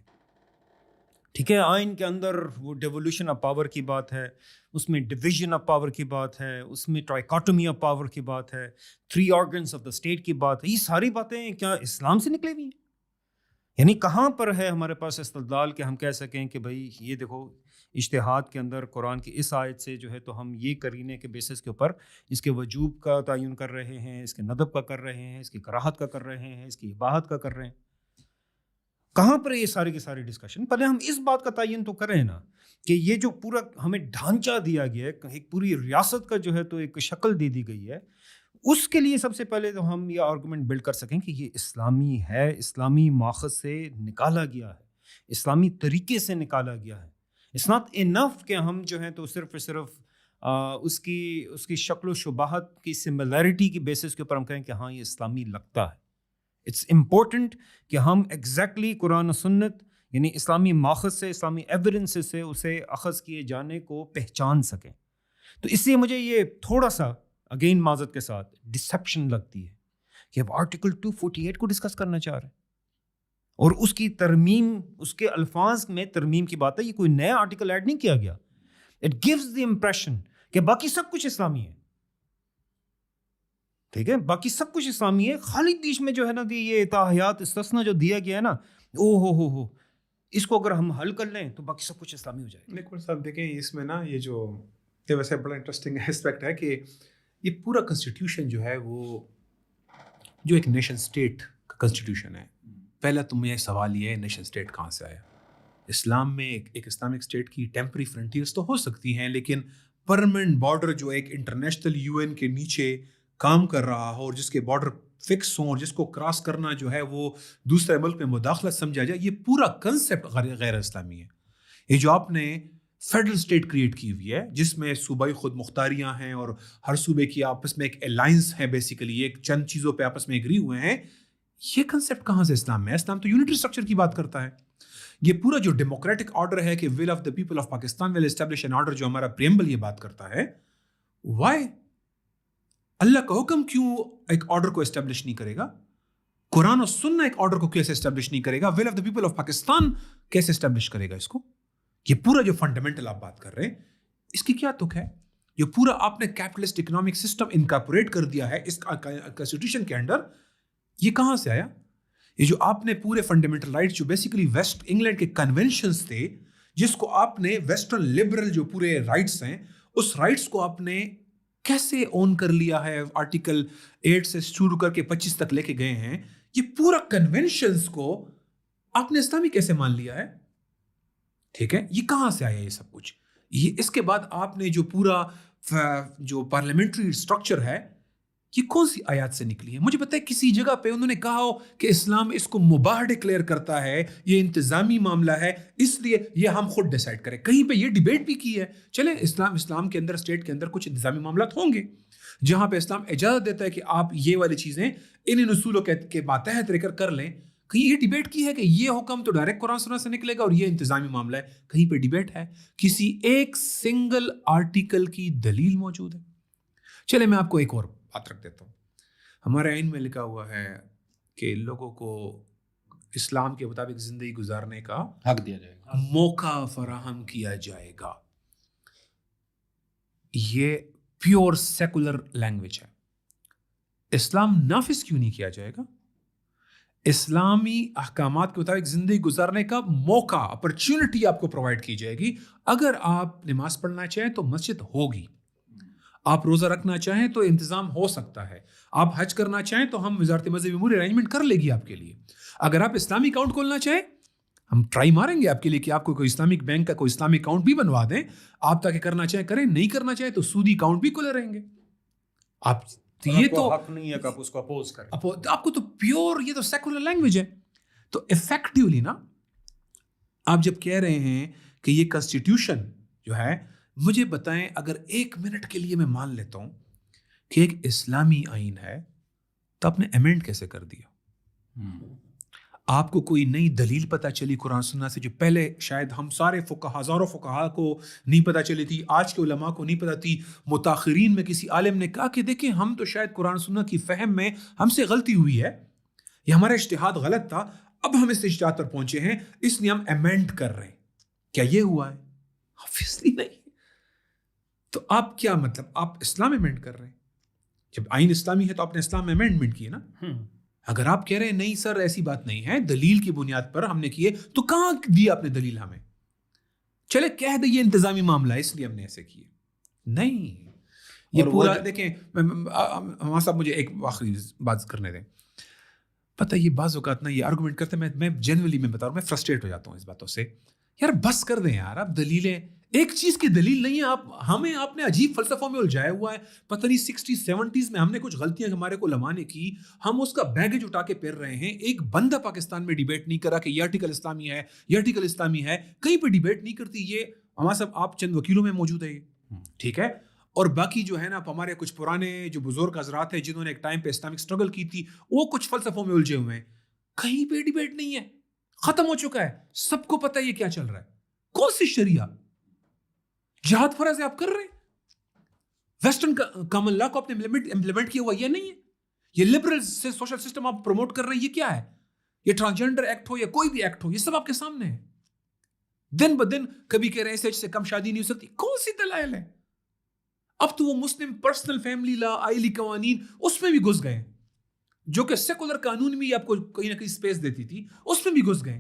ٹھیک ہے, آئین کے اندر وہ ڈیولیوشن آف پاور کی بات ہے, اس میں ڈویژن آف پاور کی بات ہے, اس میں ٹرائیکاٹومی آف پاور کی بات ہے, 3 آرگنس آف دا اسٹیٹ کی بات ہے. یہ ساری باتیں کیا اسلام سے نکلے ہوئی ہیں؟ یعنی کہاں پر ہے ہمارے پاس استدلال کہ ہم کہہ سکیں کہ بھائی یہ دیکھو اجتہاد کے اندر قرآن کی اس آیت سے جو ہے تو ہم یہ کرینے کے بیسس کے اوپر اس کے وجوب کا تعین کر رہے ہیں, اس کے ندب کا کر رہے ہیں, اس کی کراہت کا کر رہے ہیں, اس کی اباحت کا کر رہے ہیں. کہاں پر یہ سارے کے سارے ڈسکشن؟ پہلے ہم اس بات کا تعین تو کریں نا کہ یہ جو پورا ہمیں ڈھانچہ دیا گیا ہے, ایک پوری ریاست کا جو ہے تو ایک شکل دے دی گئی ہے, اس کے لیے سب سے پہلے تو ہم یہ آرگومنٹ بلڈ کر سکیں کہ یہ اسلامی ہے, اسلامی ماخذ سے نکالا گیا ہے, اسلامی طریقے سے نکالا گیا ہے. اٹس ناٹ انف کہ ہم جو ہیں تو صرف اس کی شکل و شباہت کی سملیرٹی کی بیسس کے اوپر ہم کہیں کہ ہاں یہ اسلامی لگتا ہے. اٹس امپورٹنٹ کہ ہم ایگزیکٹلی قرآن و سنت یعنی اسلامی ماخذ سے, اسلامی ایویڈنس سے اسے اخذ کیے جانے کو پہچان سکیں. تو اس لیے مجھے یہ تھوڑا سا اگین معذرت کے ساتھ ڈسیپشن لگتی ہے کہ اب آرٹیکل 248 کو ڈسکس کرنا چاہ رہے ہیں, اور اس کی ترمیم, اس کے الفاظ میں ترمیم کی بات ہے, یہ کوئی نیا آرٹیکل ایڈ نہیں کیا گیا. اٹ گیوز دی امپریشن کہ باقی سب کچھ اسلامی ہے. ٹھیک ہے, باقی سب کچھ اسلامی ہے, خالی بیچ میں جو ہے نا یہ اتحاد استثنا جو دیا گیا ہے نا, او ہو اس کو اگر ہم حل کر لیں تو باقی سب کچھ اسلامی ہو جائے گا. لیکن صاحب دیکھیں اس میں نا یہ ویسے بڑا انٹرسٹنگ اسپیکٹ ہے کہ یہ پورا کنسٹیٹیوشن جو ہے وہ جو ایک نیشن اسٹیٹ کا کنسٹیٹیوشن ہے. پہلا تو یہ سوال یہ ہے نیشن اسٹیٹ کہاں سے آیا؟ اسلام میں ایک اسلامک اسٹیٹ کی ٹیمپری فرنٹیئرز تو ہو سکتی ہیں, لیکن پرماننٹ بارڈر جو ایک انٹرنیشنل UN کے نیچے کام کر رہا ہو اور جس کے بارڈر فکس ہوں اور جس کو کراس کرنا جو ہے وہ دوسرے ملک میں مداخلت سمجھا جائے، یہ پورا کنسیپٹ غیر اسلامی ہے. یہ جو آپ نے فیڈرل اسٹیٹ کریٹ کی ہوئی ہے جس میں صوبائی خود مختاریاں ہیں اور ہر صوبے کی آپس میں ایک الائنس ہے، بیسیکلی ایک چند چیزوں پہ آپس میں ایگری ہوئے ہیں، یہ کنسیپٹ کہاں سے اسلام میں ہے؟ اسلام تو یونٹری اسٹرکچر کی بات کرتا ہے. یہ پورا جو ڈیموکریٹک آرڈر ہے کہ ول of the people of Pakistan will establish an order, جو ہمارا پریمبل یہ بات کرتا ہے، وائی اللہ کا حکم کیوں ایک آرڈر کو اسٹیبلش نہیں کرے گا؟ قرآن و سنہ ایک آرڈر کو کیسے اسٹیبلش نہیں کرے گا؟ Will of the people of Pakistan کیسے اسٹیبلش کرے گا اس کو؟ یہ پورا جو فنڈامنٹل آپ بات کر رہے ہیں اس کی کیا تک ہے؟ یہ پورا آپ نے کیپٹلسٹ اکنامک سسٹم انکارپوریٹ کر دیا ہے اس کانسٹیٹیوشن کے انڈر. یہ کہاں سے آیا؟ یہ جو آپ نے پورے فنڈامنٹل رائٹس جو بیسیکلی ویسٹ انگلینڈ کے کنونشنز تھے، جس کو آپ نے ویسٹرن لبرل جو پورے رائٹس ہیں اس رائٹس کو آپ نے کیسے اون کر لیا ہے؟ آرٹیکل 8 سے شروع کر کے 25 تک لے کے گئے ہیں. یہ پورا کنونشنز کو آپ نے اسلامی کیسے مان لیا ہے؟ ٹھیک ہے، یہ کہاں سے آیا یہ سب کچھ؟ یہ اس کے بعد آپ نے جو پورا جو پارلیمنٹری اسٹرکچر ہے یہ کون سی آیات سے نکلی ہے؟ مجھے پتہ ہے کسی جگہ پہ انہوں نے کہا ہو کہ اسلام اس کو مباح ڈکلیئر کرتا ہے، یہ انتظامی معاملہ ہے اس لیے یہ ہم خود ڈیسائیڈ کریں. کہیں پہ یہ ڈیبیٹ بھی کی ہے. چلیں اسلام کے اندر اسٹیٹ کے اندر کچھ انتظامی معاملات ہوں گے جہاں پہ اسلام اجازت دیتا ہے کہ آپ یہ والی چیزیں ان اصولوں کے ماتحت رہ کر لیں. کہیں یہ ڈیبیٹ کی ہے کہ یہ حکم تو ڈائریکٹ قرآن سنہ سے نکلے گا اور یہ انتظامی معاملہ ہے؟ کہیں پہ ڈیبیٹ ہے؟ کسی ایک سنگل آرٹیکل کی دلیل موجود ہے؟ چلے میں آپ کو ایک اور بات رکھ دیتا ہوں. ہمارے آئین میں لکھا ہوا ہے کہ لوگوں کو اسلام کے مطابق زندگی گزارنے کا حق دیا جائے گا، موقع فراہم کیا جائے گا. یہ پیور سیکولر لینگویج ہے. اسلام نافذ کیوں نہیں کیا جائے گا؟ اسلامی احکامات کے مطابق زندگی گزارنے کا موقع، اپرچونٹی آپ کو پرووائڈ کی جائے گی. اگر آپ نماز پڑھنا چاہیں تو مسجد ہوگی، آپ روزہ رکھنا چاہیں تو انتظام ہو سکتا ہے، آپ حج کرنا چاہیں تو ہم وزارت مذہبی امور ارینجمنٹ کر لے گی آپ کے لیے. اگر آپ اسلامی اکاؤنٹ کھولنا چاہیں ہم ٹرائی ماریں گے آپ کے لیے کہ آپ کو کوئی اسلامک بینک کا کوئی اسلامی اکاؤنٹ بھی بنوا دیں. آپ تاکہ کرنا چاہیں کریں، نہیں کرنا چاہیں تو سودی اکاؤنٹ بھی کھلے رہیں گے. آپ یہ تو حق نہیں ہے کہ آپ اس کو اپوز کریں. آپ کو تو پیور یہ تو سیکولر لینگویج ہے. تو افیکٹولی نا آپ جب کہہ رہے ہیں کہ یہ کنسٹیٹیوشن جو ہے، مجھے بتائیں اگر 1 منٹ کے لیے میں مان لیتا ہوں کہ ایک اسلامی آئین ہے تو آپ نے امینڈ کیسے کر دیا؟ آپ کو کوئی نئی دلیل پتہ چلی قرآن سنہ سے جو پہلے شاید ہم سارے ہزاروں فقہا کو نہیں پتہ چلی تھی، آج کے علماء کو نہیں پتہ تھی، متاخرین میں کسی عالم نے کہا کہ دیکھیں ہم تو شاید قرآن سنہ کی فہم میں ہم سے غلطی ہوئی ہے، یہ ہمارا اجتہاد غلط تھا، اب ہم اس اجتہاد پر پہنچے ہیں اس لیے ہم امینڈ کر رہے ہیں. کیا یہ ہوا ہے؟ obviously نہیں. تو آپ کیا مطلب آپ اسلام امینڈ کر رہے ہیں؟ جب آئین اسلامی ہے تو آپ نے اسلام میں امینڈمنٹ کی ہے نا. اگر آپ کہہ رہے ہیں نہیں سر ایسی بات نہیں ہے، دلیل کی بنیاد پر ہم نے کیے، تو کہاں دی آپ نے دلیل ہمیں؟ چلے کہہ دیں یہ انتظامی معاملہ ہے اس لیے ہم نے ایسے کیے. نہیں، یہ پورا دیکھیں ہمارا صاحب مجھے ایک آخری بات کرنے دیں. پتہ یہ بعض اوقات نا یہ آرگومنٹ کرتے ہیں، میں جنرلی میں بتا رہا ہوں، میں فرسٹریٹ ہو جاتا ہوں اس باتوں سے. یار بس کر دیں یار، آپ دلیلیں ایک چیز کی دلیل نہیں ہے، آپ نے عجیب فلسفوں میں الجھایا ہوا ہے. پتہ نہیں 60s 70s میں ہم نے کچھ غلطیاں ہمارے کو علماء نے کی، ہم اس کا بیگیج اٹھا کے پھر رہے ہیں. ایک بندہ پاکستان میں ڈیبیٹ نہیں کرا کہ یہ آرٹیکل اسلامی ہے، یہ آرٹیکل اسلامی ہے، کہیں پہ ڈیبیٹ نہیں کرتی. یہ ہمارا صاحب آپ چند وکیلوں میں موجود ہے یہ، ٹھیک ہے، اور باقی جو ہے نا ہمارے کچھ پرانے جو بزرگ حضرات ہیں جنہوں نے ایک ٹائم پہ اسلامک اسٹرگل کی تھی، وہ کچھ فلسفوں میں الجھے ہوئے ہیں. کہیں پہ ڈیبیٹ نہیں ہے، ختم ہو چکا ہے، سب کو پتہ ہے یہ کیا چل رہا ہے. کون سی شریعہ جہاد فرض ہے آپ کر رہے ہیں؟ ویسٹرن کامن لا کو آپ نے امپلیمنٹ کیا ہوا یہ نہیں ہے. یہ لبرل سے سوشل سسٹم آپ پروموٹ کر رہے ہیں، یہ کیا ہے؟ یہ ٹرانسجینڈر ایکٹ ہو یا کوئی بھی ایکٹ ہو، یہ سب آپ کے سامنے ہے. دن بدن کبھی کہہ رہے ہیں سے کم شادی نہیں ہو سکتی. کون سی دلائل ہے؟ اب تو وہ مسلم پرسنل فیملی لا، آئلی قوانین اس میں بھی گھس گئے، جو کہ سیکولر قانون میں آپ کو کہیں نہ کہیں اسپیس دیتی تھی، اس میں بھی گھس گئے.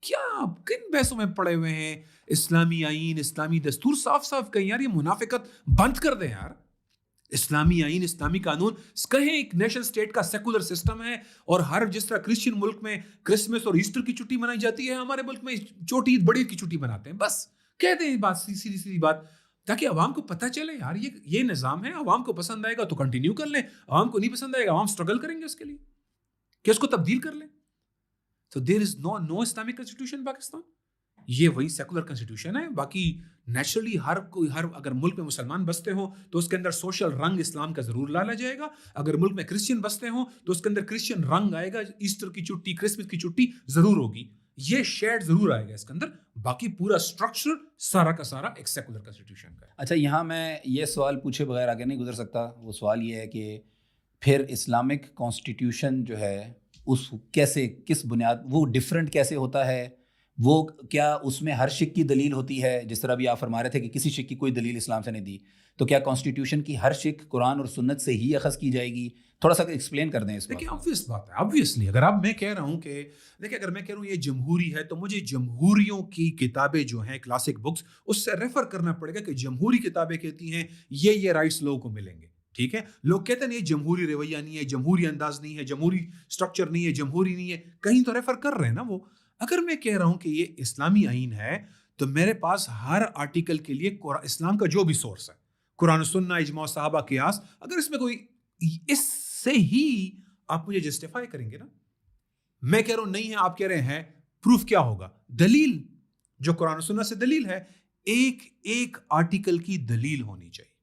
کیا آپ کن بحثوں میں پڑے ہوئے ہیں؟ اسلامی آئین، اسلامی دستور، صاف صاف کہیں یار یہ منافقت بند کر دیں یار. اسلامی آئین، اسلامی قانون کہیں ایک نیشن اسٹیٹ کا سیکولر سسٹم ہے، اور ہر جس طرح کرسچن ملک میں کرسمس اور ایسٹر کی چھٹی منائی جاتی ہے، ہمارے ملک میں چھوٹی عید بڑی عید کی چھٹی مناتے ہیں. بس کہہ دیں بات، سیدھی بات. تاکہ عوام کو پتہ چلے یار یہ نظام ہے, عوام کو پسند آئے گا تو کنٹینیو کر لیں, عوام کو نہیں پسند آئے گا عوام اسٹرگل کریں گے اس کے لیے کہ اس کو تبدیل کر لیں. تو دیر is know Islamic constitution Pakistan, یہ وہی سیکولر کنسٹیٹیوشن ہے. باقی نیچرلی ہر اگر ملک میں مسلمان بستے ہوں تو اس کے اندر سوشل رنگ اسلام کا ضرور لالا جائے گا. اگر ملک میں کرسچین بستے ہوں تو اس کے اندر کرسچین رنگ آئے گا, ایسٹر کی چھٹی, کرسمس کی چھٹی ضرور ہوگی, یہ شیڈ ضرور آئے گا اس کے اندر. باقی پورا اسٹرکچر سارا کا سارا ایک سیکولر کنسٹیٹیوشن کا ہے. اچھا, یہاں میں یہ سوال پوچھے بغیر آگے نہیں گزر سکتا. وہ سوال یہ ہے کہ پھر اسلامک کانسٹیٹیوشن جو ہے اس کیسے, کس بنیاد, وہ ڈفرینٹ کیسے ہوتا ہے؟ وہ کیا اس میں ہر شک کی دلیل ہوتی ہے؟ جس طرح بھی آپ فرما رہے تھے کہ کسی شک کی کوئی دلیل اسلام سے نہیں دی, تو کیا کانسٹیٹیوشن کی ہر شک قرآن اور سنت سے ہی اخذ کی جائے گی؟ تھوڑا سا ایکسپلین کر دیں اس دیکھیں, کو. obvious بات ہے, obviously اگر آپ میں کہہ رہا ہوں کہ دیکھیں اگر میں کہہ رہا ہوں یہ جمہوری ہے تو مجھے جمہوریوں کی کتابیں جو ہیں کلاسک بکس اس سے ریفر کرنا پڑے گا کہ جمہوری کتابیں کہتی ہیں یہ رائٹس لوگوں کو ملیں گے. ٹھیک ہے, لوگ کہتے ہیں یہ جمہوری رویہ نہیں ہے, جمہوری انداز نہیں ہے, جمہوری سٹرکچر نہیں ہے, جمہوری نہیں ہے, کہیں تو ریفر کر رہے ہیں نا وہ. اگر میں کہہ رہا ہوں کہ یہ اسلامی آئین ہے تو میرے پاس ہر آرٹیکل کے لیے اسلام کا جو بھی سورس ہے, قرآن و سنہ, اجماع صحابہ, قیاس, اگر اس میں کوئی اس سے ہی آپ مجھے جسٹیفائی کریں گے نا. میں کہہ رہا ہوں نہیں ہے, آپ کہہ رہے ہیں پروف کیا ہوگا؟ دلیل, جو قرآن و سنہ سے دلیل ہے, ایک آرٹیکل کی دلیل ہونی چاہیے.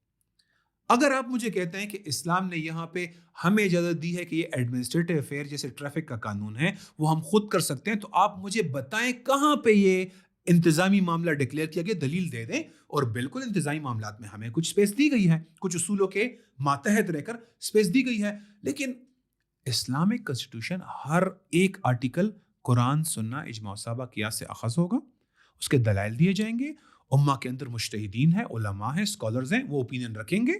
اگر آپ مجھے کہتے ہیں کہ اسلام نے یہاں پہ ہمیں اجازت دی ہے کہ یہ ایڈمنسٹریٹو افیئر جیسے ٹریفک کا قانون ہے وہ ہم خود کر سکتے ہیں, تو آپ مجھے بتائیں کہاں پہ یہ انتظامی معاملہ ڈکلیئر کیا گیا, دلیل دے دیں. اور بالکل انتظامی معاملات میں ہمیں کچھ سپیس دی گئی ہے, کچھ اصولوں کے ماتحت رہ کر سپیس دی گئی ہے, لیکن اسلامک کنسٹیٹیوشن ہر ایک آرٹیکل قرآن, سنہ, اجماع صحابہ, قیاس سے اخذ ہوگا, اس کے دلائل دیے جائیں گے. امہ کے اندر مجتہدین ہیں, علماء ہیں, اسکالرز ہیں, وہ اوپینین رکھیں گے,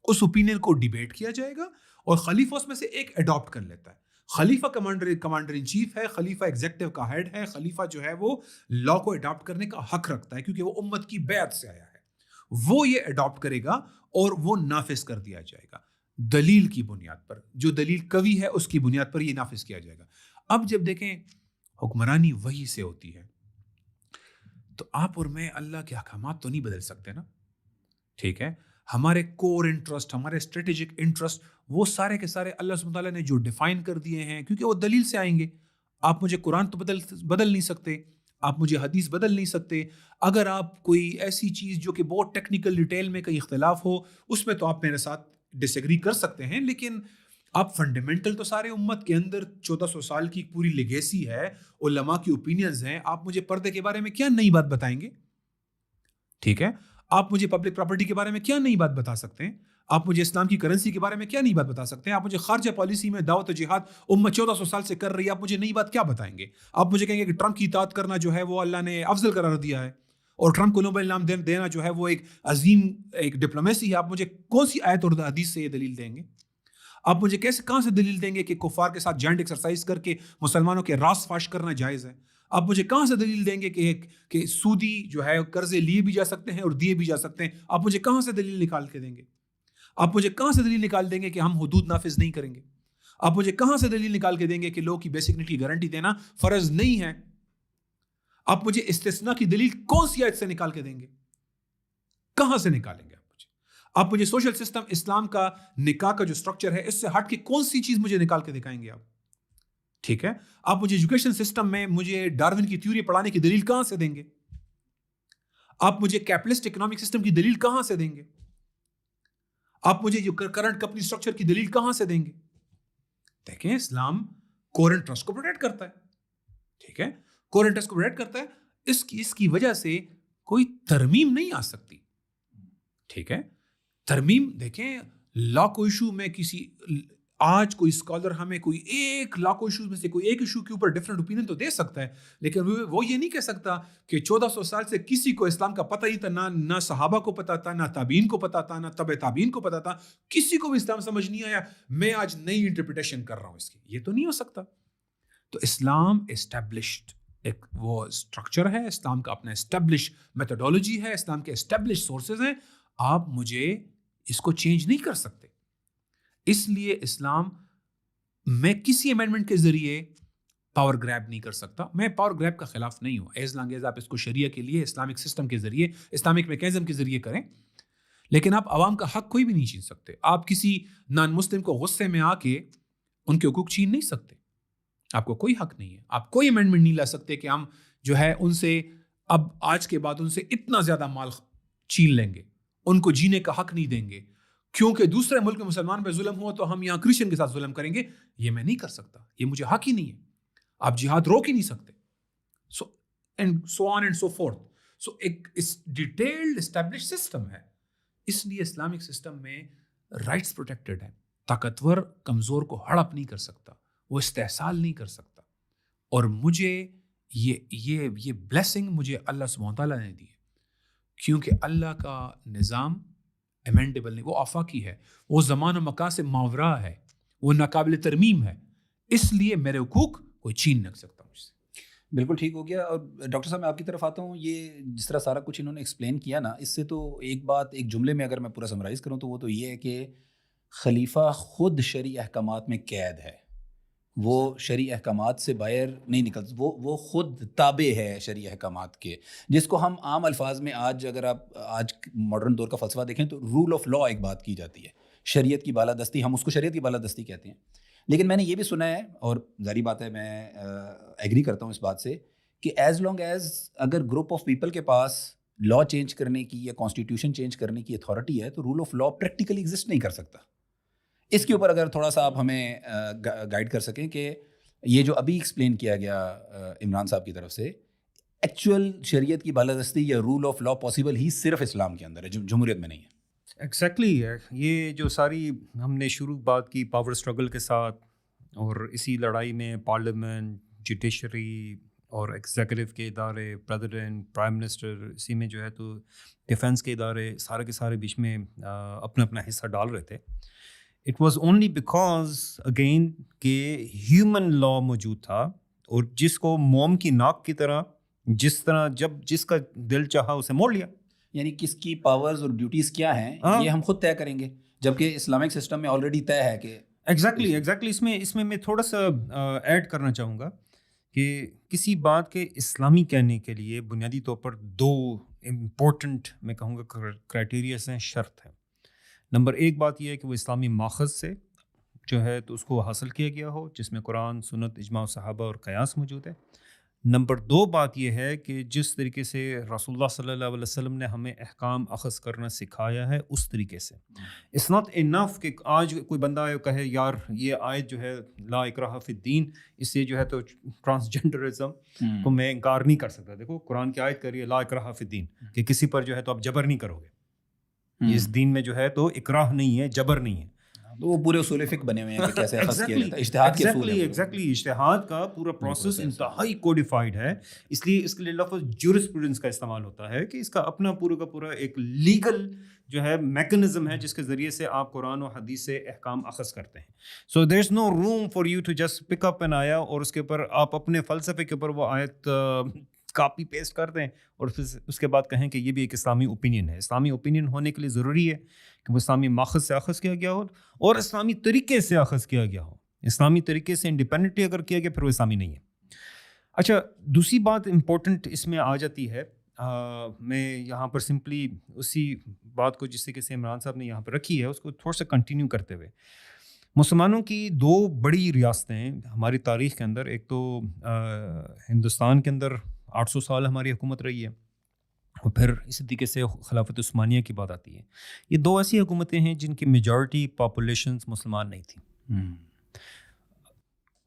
اس اوپینین کو ڈیبیٹ کیا جائے گا, اور خلیفہ اس میں سے ایک اڈاپٹ کر لیتا ہے. خلیفہ کمانڈر ان چیف ہے, خلیفہ ایگزیکٹو کا ہیڈ ہے, خلیفہ جو ہے وہ لا کو اڈاپٹ کرنے کا حق رکھتا ہے کیونکہ وہ امت کی بیعت سے آیا ہے. وہ یہ اڈاپٹ کرے گا اور وہ نافذ کر دیا جائے گا دلیل کی بنیاد پر, جو دلیل قوی ہے اس کی بنیاد پر یہ نافذ کیا جائے گا. اب جب دیکھیں حکمرانی وحی سے ہوتی ہے تو آپ اور میں اللہ کے احکامات تو نہیں بدل سکتے نا. ٹھیک ہے, ہمارے کور انٹرسٹ, ہمارے اسٹریٹجک انٹرسٹ, وہ سارے کے سارے اللہ سبحانہ وتعالیٰ نے جو ڈیفائن کر دیے ہیں, کیونکہ وہ دلیل سے آئیں گے. آپ مجھے قرآن تو بدل نہیں سکتے, آپ مجھے حدیث بدل نہیں سکتے. اگر آپ کوئی ایسی چیز جو کہ بہت ٹیکنیکل ڈیٹیل میں کہیں اختلاف ہو, اس میں تو آپ میرے ساتھ ڈس ایگری کر سکتے ہیں, لیکن آپ فنڈامنٹل تو سارے امت کے اندر 1400 سال کی پوری لیگیسی ہے, علماء کی اوپینینز ہیں. آپ مجھے پردے کے بارے میں کیا نئی بات بتائیں گے؟ ٹھیک ہے, آپ مجھے پبلک پراپرٹی کے بارے میں کیا نئی بات بتا سکتے ہیں؟ آپ مجھے اسلام کی کرنسی کے بارے میں کیا نئی بات بتا سکتے ہیں؟ آپ مجھے خارجہ پالیسی میں دعوت و جہاد امت 1400 سال سے کر رہی ہے, آپ مجھے نئی بات کیا بتائیں گے؟ آپ مجھے کہیں گے کہ ٹرمپ کی اطاعت کرنا جو ہے وہ اللہ نے افضل قرار دیا ہے, اور ٹرمپ کو نوبل انعام دینا جو ہے وہ ایک عظیم ایک ڈپلومیسی ہے. آپ مجھے کون سی آیت اور حدیث سے یہ دلیل دیں گے؟ آپ مجھے کہاں سے دلیل دیں گے کہ کفار کے ساتھ جوائنٹ ایکسرسائز کر کے مسلمانوں کے راز فاش کرنا جائز ہے؟ آپ مجھے کہاں سے دلیل دیں گے کہ سودی جو ہے قرضے لیے بھی جا سکتے ہیں اور دیے بھی جا سکتے ہیں؟ آپ مجھے کہاں سے دلیل نکال کے دیں گے؟ آپ مجھے کہاں سے دلیل نکال دیں گے کہ ہم حدود نافذ نہیں کریں گے؟ آپ مجھے کہاں سے دلیل نکال کے دیں گے کہ لوگوں کی بیسک نیڈ کی گارنٹی دینا فرض نہیں ہے؟ آپ مجھے استثناء کی دلیل کون سی آیت سے نکال کے دیں گے؟ کہاں سے نکالیں گے آپ مجھے سوشل سسٹم اسلام کا نکاح کا جو سٹرکچر ہے اس سے ہٹ کے کون سی چیز مجھے نکال کے دکھائیں گے آپ؟ ٹھیک ہے, آپ مجھے ایجوکیشن سسٹم میں مجھے ڈارون کی تھیوری پڑھانے کی دلیل کہاں سے دیں گے؟ آپ مجھے کیپٹلسٹ اکنامک سسٹم کی دلیل کہاں سے دیں گے؟ آپ مجھے جو کرنٹ کمپنی سٹرکچر کی دلیل کہاں سے دیں گے؟ دیکھیں, اسلام کور انٹرسٹ کو پروٹیکٹ کرتا ہے. ٹھیک ہے, کور انٹرسٹ کو پروٹیکٹ کرتا ہے, اس کی وجہ سے کوئی ترمیم نہیں آ سکتی. ٹھیک ہے, ترمیم دیکھیں لاکھوں ایشو میں کسی آج کوئی اسکالر ہمیں کوئی ایک لاکھوں ایشوز میں سے کوئی ایک ایشو کے اوپر ڈفرینٹ اوپینین تو دے سکتا ہے, لیکن وہ یہ نہیں کہہ سکتا کہ 1400 سال سے کسی کو اسلام کا پتہ ہی تھا, نہ صحابہ کو پتہ تھا, نہ تابعین کو پتہ تھا, نہ تبع تابعین کو پتہ تھا, کسی کو بھی اسلام سمجھ نہیں آیا, میں آج نئی انٹرپریٹیشن کر رہا ہوں اس کی. یہ تو نہیں ہو سکتا. تو اسلام اسٹیبلشڈ ایک وہ اسٹرکچر ہے, اسلام کا اپنا اسٹیبلش میتھڈولوجی ہے, اسلام کے اسٹیبلش سورسز ہیں. آپ مجھے اس کو چینج نہیں کر سکتے. اس لیے اسلام میں کسی امینڈمنٹ کے ذریعے پاور گریب نہیں کر سکتا. میں پاور گریب کا خلاف نہیں ہوں, ایز لانگ ایز آپ اس کو شریعہ کے لیے اسلامک سسٹم کے ذریعے اسلامک میکینزم کے ذریعے کریں. لیکن آپ عوام کا حق کوئی بھی نہیں چھین سکتے. آپ کسی نان مسلم کو غصے میں آ کے ان کے حقوق چھین نہیں سکتے. آپ کو کوئی حق نہیں ہے. آپ کوئی امینڈمنٹ نہیں لا سکتے کہ ہم جو ہے ان سے اب آج کے بعد ان سے اتنا زیادہ مال چھین لیں گے, ان کو جینے کا حق نہیں دیں گے کیونکہ دوسرے ملک میں مسلمان پہ ظلم ہوا تو ہم یہاں کرسچن کے ساتھ ظلم کریں گے. یہ میں نہیں کر سکتا, یہ مجھے حق ہی نہیں ہے. آپ جہاد روک ہی نہیں سکتے. so on and so forth. So ایک ڈیٹیلڈ اسٹیبلش سسٹم ہے. اس لیے اسلامک سسٹم میں رائٹس پروٹیکٹڈ ہیں. طاقتور کمزور کو ہڑپ نہیں کر سکتا, وہ استحصال نہیں کر سکتا. اور مجھے یہ بلیسنگ مجھے اللہ سبحانہ تعالیٰ نے دی ہے کیونکہ اللہ کا نظام امینڈیبل نہیں, وہ آفاقی ہے, وہ زمان و مکان سے ماورا ہے, وہ ناقابل ترمیم ہے. اس لیے میرے حقوق کوئی چھین نہ سکتا مجھ سے. بالکل ٹھیک ہو گیا. اور ڈاکٹر صاحب میں آپ کی طرف آتا ہوں. یہ جس طرح سارا کچھ انہوں نے ایکسپلین کیا نا, اس سے تو ایک بات ایک جملے میں اگر میں پورا سمرائز کروں تو وہ تو یہ ہے کہ خلیفہ خود شرعی احکامات میں قید ہے. وہ شرعی احکامات سے باہر نہیں نکلتا, وہ خود تابع ہے شرعی احکامات کے, جس کو ہم عام الفاظ میں آج اگر آپ آج ماڈرن دور کا فلسفہ دیکھیں تو رول آف لا ایک بات کی جاتی ہے, شریعت کی بالادستی, ہم اس کو شریعت کی بالادستی کہتے ہیں. لیکن میں نے یہ بھی سنا ہے, اور ظاہری بات ہے میں ایگری کرتا ہوں اس بات سے, کہ ایز لانگ ایز اگر گروپ آف پیپل کے پاس لا چینج کرنے کی یا کانسٹیٹیوشن چینج کرنے کی اتھارٹی ہے تو rule of law practically exist نہیں کر سکتا. اس کے اوپر اگر تھوڑا سا آپ ہمیں گائیڈ کر سکیں کہ یہ جو ابھی ایکسپلین کیا گیا عمران صاحب کی طرف سے, ایکچوئل شریعت کی بالادستی یا رول آف لا پاسبل ہی صرف اسلام کے اندر ہے, جمہوریت میں نہیں ہے. ایگزیکٹلی ہے. یہ جو ساری ہم نے شروع بات کی پاور اسٹرگل کے ساتھ, اور اسی لڑائی میں پارلیمنٹ, جوڈیشری اور ایگزیکٹو کے ادارے, پریزیڈنٹ, پرائم منسٹر, اسی میں جو ہے تو ڈیفینس کے ادارے سارے کے سارے بیچ میں اپنا اپنا حصہ ڈال رہے تھے. It was only because again کہ ہیومن لا موجود تھا, اور جس کو موم کی ناک کی طرح جس طرح جب جس کا دل چاہا اسے موڑ لیا. یعنی کس کی پاورز اور ڈیوٹیز کیا ہیں یہ ہم خود طے کریں گے, جبکہ اسلامک سسٹم میں آلریڈی طے ہے کہ ایگزیکٹلی. اس میں میں تھوڑا سا ایڈ کرنا چاہوں گا کہ کسی بات کے اسلامی کہنے کے لیے بنیادی طور پر دو امپورٹنٹ میں کہوں گا کرائٹیریاز ہیں, شرط ہیں. نمبر ایک بات یہ ہے کہ وہ اسلامی ماخذ سے جو ہے تو اس کو حاصل کیا گیا ہو, جس میں قرآن, سنت, اجماع صحابہ اور قیاس موجود ہے. نمبر دو بات یہ ہے کہ جس طریقے سے رسول اللہ صلی اللہ علیہ وسلم نے ہمیں احکام اخذ کرنا سکھایا ہے اس طریقے سے. اٹس ناٹ انف کہ آج کوئی بندہ آئے کہے یار یہ آیت جو ہے لا اکراہ فی الدین, اس سے جو ہے تو ٹرانسجنڈرزم کو میں انکار نہیں کر سکتا. دیکھو قرآن کی آیت کریے لا اکراہ فی الدین, کہ کسی پر جو ہے تو آپ جبر نہیں کرو گے. اس دین میں جو ہے تو اکراہ نہیں ہے, جبر نہیں ہے. وہ پورے اصول فقہ بنے ہوئے ہیں کہ کیسے اخذ کیا جاتا ہے, اجتہاد کے اصول ہیں. ایگزیکٹلی اجتہاد کا پورا پروسیس انتہائی کوڈیفائڈ ہے. اس لیے اس کے لیے لفظ جورسپروڈنس کا استعمال ہوتا ہے کہ اس کا اپنا پورا کا پورا ایک لیگل جو ہے میکنزم ہے جس کے ذریعے سے آپ قرآن و حدیث سے احکام اخذ کرتے ہیں. So there is no room for you to just pick up an آیا اور اس کے اوپر آپ اپنے فلسفے کے اوپر وہ آیت کاپی پیسٹ کر دیں اور پھر اس کے بعد کہیں کہ یہ بھی ایک اسلامی اوپینین ہے. اسلامی اوپینین ہونے کے لیے ضروری ہے کہ وہ اسلامی ماخذ سے اخذ کیا گیا ہو اور اسلامی طریقے سے اخذ کیا گیا ہو. اسلامی طریقے سے انڈیپینڈنٹلی اگر کیا گیا پھر وہ اسلامی نہیں ہے. اچھا, دوسری بات امپورٹنٹ اس میں آ جاتی ہے, میں یہاں پر سمپلی اسی بات کو جس طریقے سے عمران صاحب نے یہاں پر رکھی ہے اس کو تھوڑا سا کنٹینیو کرتے ہوئے, مسلمانوں کی دو بڑی ریاستیں ہماری تاریخ کے اندر, ایک تو ہندوستان کے اندر 800 سال ہماری حکومت رہی ہے, اور پھر اسی طریقے سے خلافت عثمانیہ کی بات آتی ہے. یہ دو ایسی حکومتیں ہیں جن کی میجورٹی پاپولیشنز مسلمان نہیں تھیں.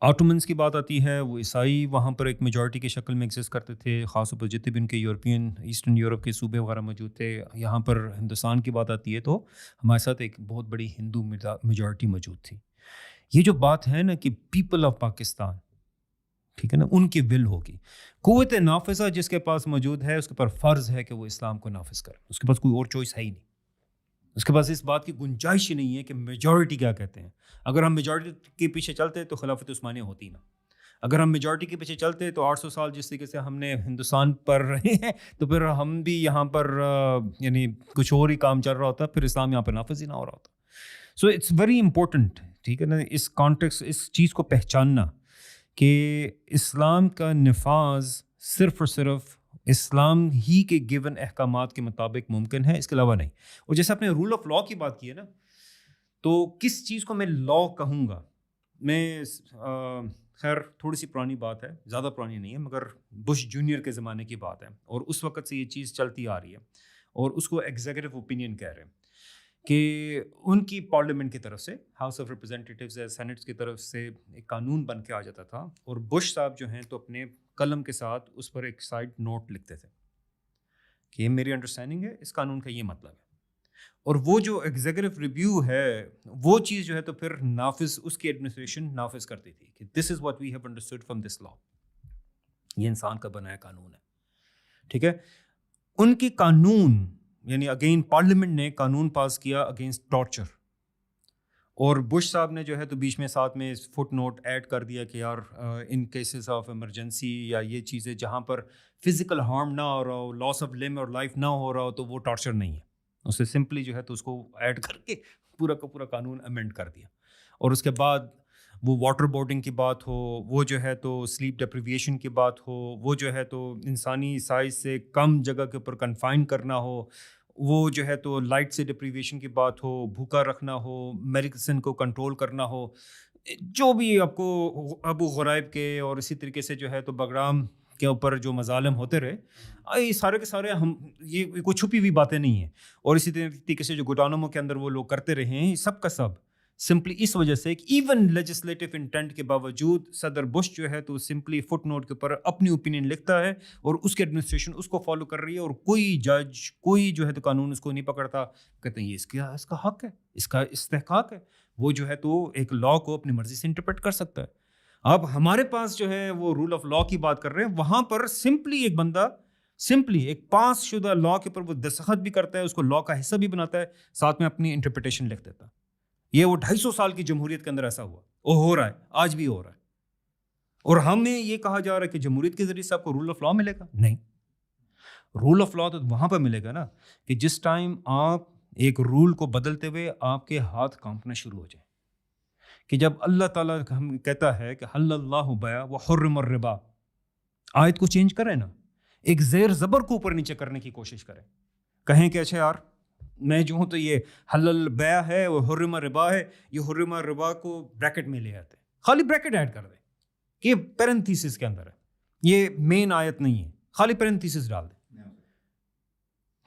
آٹومنس کی بات آتی ہے, وہ عیسائی وہاں پر ایک میجورٹی کی شکل میں ایگزسٹ کرتے تھے, خاص طور پر جتنے بھی ان کے یورپین ایسٹرن یورپ کے صوبے وغیرہ موجود تھے. یہاں پر ہندوستان کی بات آتی ہے تو ہمارے ساتھ ایک بہت بڑی ہندو میجورٹی موجود تھی. یہ جو بات ہے نا کہ پیپل آف پاکستان, ٹھیک ہے نا, ان کی ول ہوگی, قوت نافذہ جس کے پاس موجود ہے اس کے پر فرض ہے کہ وہ اسلام کو نافذ کرے. اس کے پاس کوئی اور چوائس ہے ہی نہیں. اس کے پاس اس بات کی گنجائش ہی نہیں ہے کہ میجورٹی کیا کہتے ہیں. اگر ہم میجورٹی کے پیچھے چلتے تو خلافت عثمانیہ ہوتی نا. اگر ہم میجورٹی کے پیچھے چلتے تو 800 سال جس طریقے سے ہم نے ہندوستان پر رہے ہیں تو پھر ہم بھی یہاں پر یعنی کچھ اور ہی کام چل رہا ہوتا, پھر اسلام یہاں پہ نافذ ہی نہ ہو رہا ہوتا. سو اٹس ویری امپورٹنٹ, ٹھیک ہے نا, اس کانٹیکس اس چیز کو پہچاننا کہ اسلام کا نفاذ صرف اور صرف اسلام ہی کے گیون احکامات کے مطابق ممکن ہے، اس کے علاوہ نہیں. اور جیسے آپ نے رول آف لا کی بات کی ہے نا، تو کس چیز کو میں لا کہوں گا؟ میں خیر تھوڑی سی پرانی بات ہے، زیادہ پرانی نہیں ہے، مگر بش جونیئر کے زمانے کی بات ہے، اور اس وقت سے یہ چیز چلتی آ رہی ہے، اور اس کو ایگزیکٹو اوپینین کہہ رہے ہیں کہ ان کی پارلیمنٹ کی طرف سے، ہاؤس آف ریپرزینٹیٹیوز یا سینٹس کی طرف سے ایک قانون بن کے آ جاتا تھا، اور بش صاحب جو ہیں تو اپنے قلم کے ساتھ اس پر ایک سائڈ نوٹ لکھتے تھے کہ یہ میری انڈرسٹینڈنگ ہے، اس قانون کا یہ مطلب ہے. اور وہ جو ایگزیکٹو ریویو ہے وہ چیز جو ہے تو پھر نافذ، اس کی ایڈمنسٹریشن نافذ کرتی تھی کہ this is what we have understood from this law, یہ انسان کا بنایا قانون ہے. ٹھیک ہے، ان کی قانون یعنی اگین پارلیمنٹ نے قانون پاس کیا اگینسٹ ٹارچر، اور بش صاحب نے جو ہے تو بیچ میں ساتھ میں فٹ نوٹ ایڈ کر دیا کہ یار ان کیسز آف ایمرجنسی یا یہ چیزیں جہاں پر فزیکل ہارم نہ ہو رہا ہو، لاس آف لم اور لائف نہ ہو رہا ہو، تو وہ ٹارچر نہیں ہے. اسے سمپلی جو ہے تو اس کو ایڈ کر کے پورا کا پورا قانون امینڈ کر دیا. اور اس کے بعد وہ واٹر بورڈنگ کی بات ہو، وہ جو ہے تو سلیپ ڈپریویشن کی بات ہو، وہ جو ہے تو انسانی سائز سے کم جگہ کے اوپر کنفائن کرنا ہو، وہ جو ہے تو لائٹ سے ڈپریویشن کی بات ہو، بھوکا رکھنا ہو، میڈیسن کو کنٹرول کرنا ہو، جو بھی آپ کو ابو غرائب کے اور اسی طریقے سے جو ہے تو بگرام کے اوپر جو مظالم ہوتے رہے، یہ سارے کے سارے ہم یہ کوئی چھپی ہوئی باتیں نہیں ہیں. اور اسی طریقے سے جو گوٹانومو کے اندر وہ لوگ کرتے رہے ہیں، سب کا سب سمپلی اس وجہ سے کہ ایون لیجسلیٹو انٹینٹ کے باوجود صدر بش جو ہے تو سمپلی فٹ نوٹ کے اوپر اپنی اوپینین لکھتا ہے، اور اس کی ایڈمنسٹریشن اس کو فالو کر رہی ہے، اور کوئی جج کوئی جو ہے تو قانون اس کو نہیں پکڑتا، کہتے ہیں یہ اس کا حق ہے، اس کا استحقاق ہے، وہ جو ہے تو ایک لا کو اپنی مرضی سے انٹرپریٹ کر سکتا ہے. اب ہمارے پاس جو ہے وہ رول آف لا کی بات کر رہے ہیں، وہاں پر سمپلی ایک بندہ سمپلی ایک پاس شدہ لا کے اوپر وہ دستخط بھی کرتا ہے، اس کو لا کا حصہ بھی بناتا ہے، ساتھ میں اپنی انٹرپریٹیشن لکھ دیتا ہے. یہ وہ 250 سال کی جمہوریت کے اندر ایسا ہوا، وہ ہو رہا ہے، آج بھی ہو رہا ہے. اور ہمیں یہ کہا جا رہا ہے کہ جمہوریت کے ذریعے سے آپ کو رول آف لا ملے گا. نہیں، رول آف لا تو وہاں پہ ملے گا نا کہ جس ٹائم آپ ایک رول کو بدلتے ہوئے آپ کے ہاتھ کانپنا شروع ہو جائے، کہ جب اللہ تعالیٰ ہم کہتا ہے کہ حل اللہ بیع وحرم الربا، آیت کو چینج کریں نا، ایک زیر زبر کو اوپر نیچے کرنے کی کوشش کریں، کہیں کہ اچھا یار میں جو ہوں تو یہ حلل بیع ہے وہ حرم الربا ہے، یہ حرم الربا کو بریکٹ میں لے آتے ہیں، خالی بریکٹ ایڈ کر دیں کہ یہ پیرنتھیسس کے اندر ہے، یہ مین آیت نہیں ہے، خالی پیرنتھیسس ڈال دیں.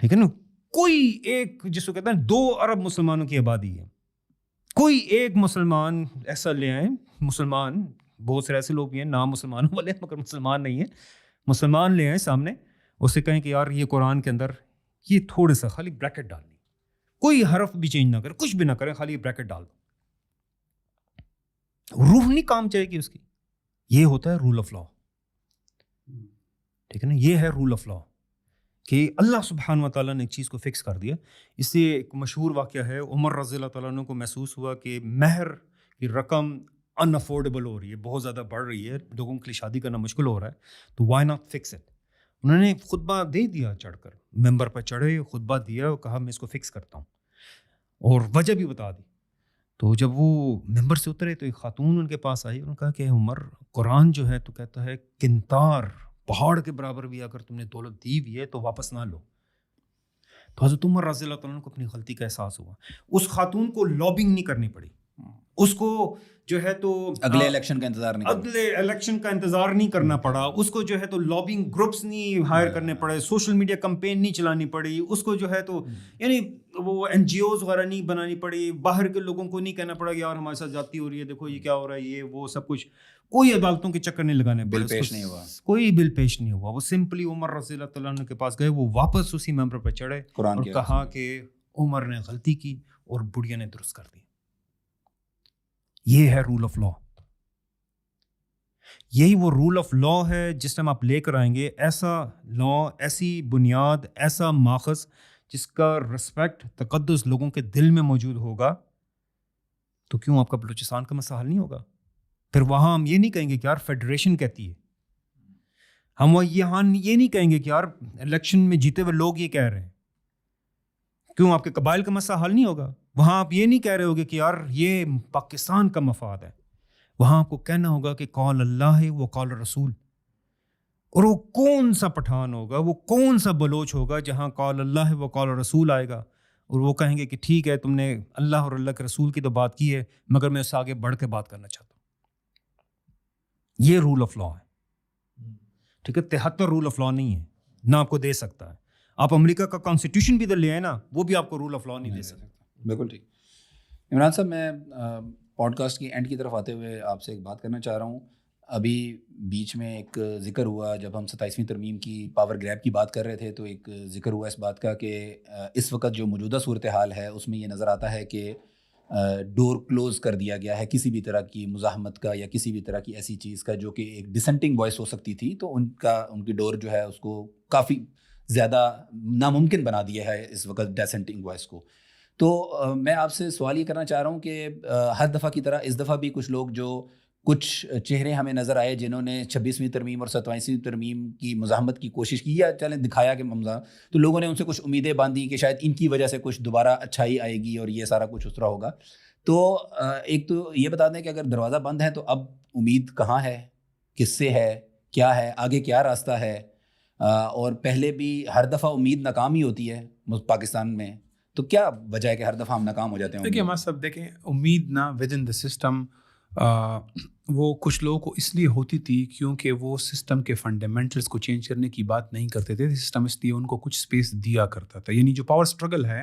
ٹھیک ہے نا، کوئی ایک جس کو کہتے ہیں 2 ارب مسلمانوں کی آبادی ہے، کوئی ایک مسلمان ایسا لے آئیں، مسلمان بہت سے ایسے لوگ بھی ہیں نام مسلمانوں والے مگر مسلمان نہیں ہیں، مسلمان لے آئیں سامنے، اسے کہیں کہ یار یہ قرآن کے اندر یہ تھوڑا سا خالی بریکٹ ڈالنی، کوئی حرف بھی چینج نہ کرے، کچھ بھی نہ کرے، خالی بریکٹ ڈال دو، روح نہیں کام چاہے گی اس کی. یہ ہوتا ہے رول آف لا. ٹھیک ہے نا، یہ ہے رول آف لا کہ اللہ سبحانہ و تعالیٰ نے ایک چیز کو فکس کر دیا. اس سے ایک مشہور واقعہ ہے، عمر رضی اللہ تعالیٰ عنہ کو محسوس ہوا کہ مہر کی رقم ان افورڈیبل ہو رہی ہے، بہت زیادہ بڑھ رہی ہے، لوگوں کے لیے شادی کرنا مشکل ہو رہا ہے، تو وائی ناٹ فکس اٹ. انہوں نے خطبہ دے دیا، چڑھ کر ممبر پر چڑھے، خطبہ دیا اور کہا میں اس کو فکس کرتا ہوں، اور وجہ بھی بتا دی. تو جب وہ ممبر سے اترے تو ایک خاتون ان کے پاس آئی، انہوں نے کہا کہ عمر قرآن جو ہے تو کہتا ہے کنتار پہاڑ کے برابر بھی اگر تم نے دولت دی ہوئی ہے تو واپس نہ لو. تو حضرت عمر رضی اللہ تعالیٰ کو اپنی غلطی کا احساس ہوا. اس خاتون کو لابنگ نہیں کرنی پڑی، اس کو جو ہے تو اگلے الیکشن کا انتظار نہیں کرنا پڑا، اس کو جو ہے تو لابنگ گروپس نہیں ہائر کرنے پڑے، سوشل میڈیا کمپین نہیں چلانی پڑی، اس کو جو ہے تو یعنی وہ این جی اوز وغیرہ نہیں بنانی پڑی، باہر کے لوگوں کو نہیں کہنا پڑا کہ یار ہمارے ساتھ زیادتی ہو رہی ہے، دیکھو یہ کیا ہو رہا ہے، یہ وہ سب کچھ، کوئی عدالتوں کے چکر نہیں لگانے پڑے، بل پیش نہیں ہوا، کوئی بل پیش نہیں ہوا. وہ سمپلی عمر رضی اللہ تعالیٰ عنہ کے پاس گئے، وہ واپس اسی ممبر پہ چڑھے اور کہا کہ عمر نے غلطی کی اور بڑھیا نے درست کر دی. یہ ہے رول آف لا. یہی وہ رول آف لا ہے جس ٹائم آپ لے کر آئیں گے ایسا لا، ایسی بنیاد، ایسا ماخذ جس کا رسپیکٹ، تقدس لوگوں کے دل میں موجود ہوگا، تو کیوں آپ کا بلوچستان کا مسئلہ حل نہیں ہوگا؟ پھر وہاں ہم یہ نہیں کہیں گے کہ یار فیڈریشن کہتی ہے، ہم یہاں یہ نہیں کہیں گے کہ یار الیکشن میں جیتے ہوئے لوگ یہ کہہ رہے ہیں، کیوں آپ کے قبائل کا مسئلہ حل نہیں ہوگا؟ وہاں آپ یہ نہیں کہہ رہے ہوگے کہ یار یہ پاکستان کا مفاد ہے، وہاں آپ کو کہنا ہوگا کہ قال اللہ و قال رسول. اور وہ کون سا پٹھان ہوگا, وہ کون سا بلوچ ہوگا جہاں قال اللہ و قال رسول آئے گا اور وہ کہیں گے کہ ٹھیک ہے تم نے اللہ اور اللہ کے رسول کی تو بات کی ہے مگر میں اس سے آگے بڑھ کے بات کرنا چاہتا ہوں. یہ رول آف لا ہے, ٹھیک ہے. 73 رول آف لا نہیں ہے, نہ آپ کو دے سکتا ہے. آپ امریکہ کا کانسٹیٹیوشن بھی ادھر لے آئے نا, وہ بھی آپ کو رول آف لا نہیں دے سکتا. بالکل ٹھیک. عمران صاحب, میں پوڈ کاسٹ کی اینڈ کی طرف آتے ہوئے آپ سے ایک بات کرنا چاہ رہا ہوں. ابھی بیچ میں ایک ذکر ہوا جب ہم 27ویں ترمیم کی پاور گریب کی بات کر رہے تھے, تو ایک ذکر ہوا اس بات کا کہ اس وقت جو موجودہ صورتحال ہے اس میں یہ نظر آتا ہے کہ ڈور کلوز کر دیا گیا ہے کسی بھی طرح کی مزاحمت کا یا کسی بھی طرح کی ایسی چیز کا جو کہ ایک ڈسنٹنگ وائس ہو سکتی تھی, تو ان کی ڈور جو ہے اس کو کافی زیادہ ناممکن بنا دیا ہے اس وقت ڈسنٹنگ وائس کو. تو میں آپ سے سوال یہ کرنا چاہ رہا ہوں کہ ہر دفعہ کی طرح اس دفعہ بھی کچھ لوگ جو کچھ چہرے ہمیں نظر آئے جنہوں نے 26ویں ترمیم اور 27ویں ترمیم کی مزاحمت کی کوشش کی یا چلیں دکھایا کہ تو لوگوں نے ان سے کچھ امیدیں باندھی کہ شاید ان کی وجہ سے کچھ دوبارہ اچھائی آئے گی اور یہ سارا کچھ اس طرح ہوگا. تو ایک تو یہ بتا دیں کہ اگر دروازہ بند ہے تو اب امید کہاں ہے, کس سے ہے, کیا ہے, آگے کیا راستہ ہے؟ اور پہلے بھی ہر دفعہ امید ناکام ہی ہوتی ہے پاکستان میں, تو کیا وجہ ہے کہ ہر دفعہ ہم ناکام ہو جاتے ہیں؟ دیکھیے ہمارے سب دیکھیں, امید نا ود ان دا سسٹم وہ کچھ لوگوں کو اس لیے ہوتی تھی کیونکہ وہ سسٹم کے فنڈامنٹلز کو چینج کرنے کی بات نہیں کرتے تھے. سسٹم اس لیے ان کو کچھ اسپیس دیا کرتا تھا. یعنی جو پاور سٹرگل ہے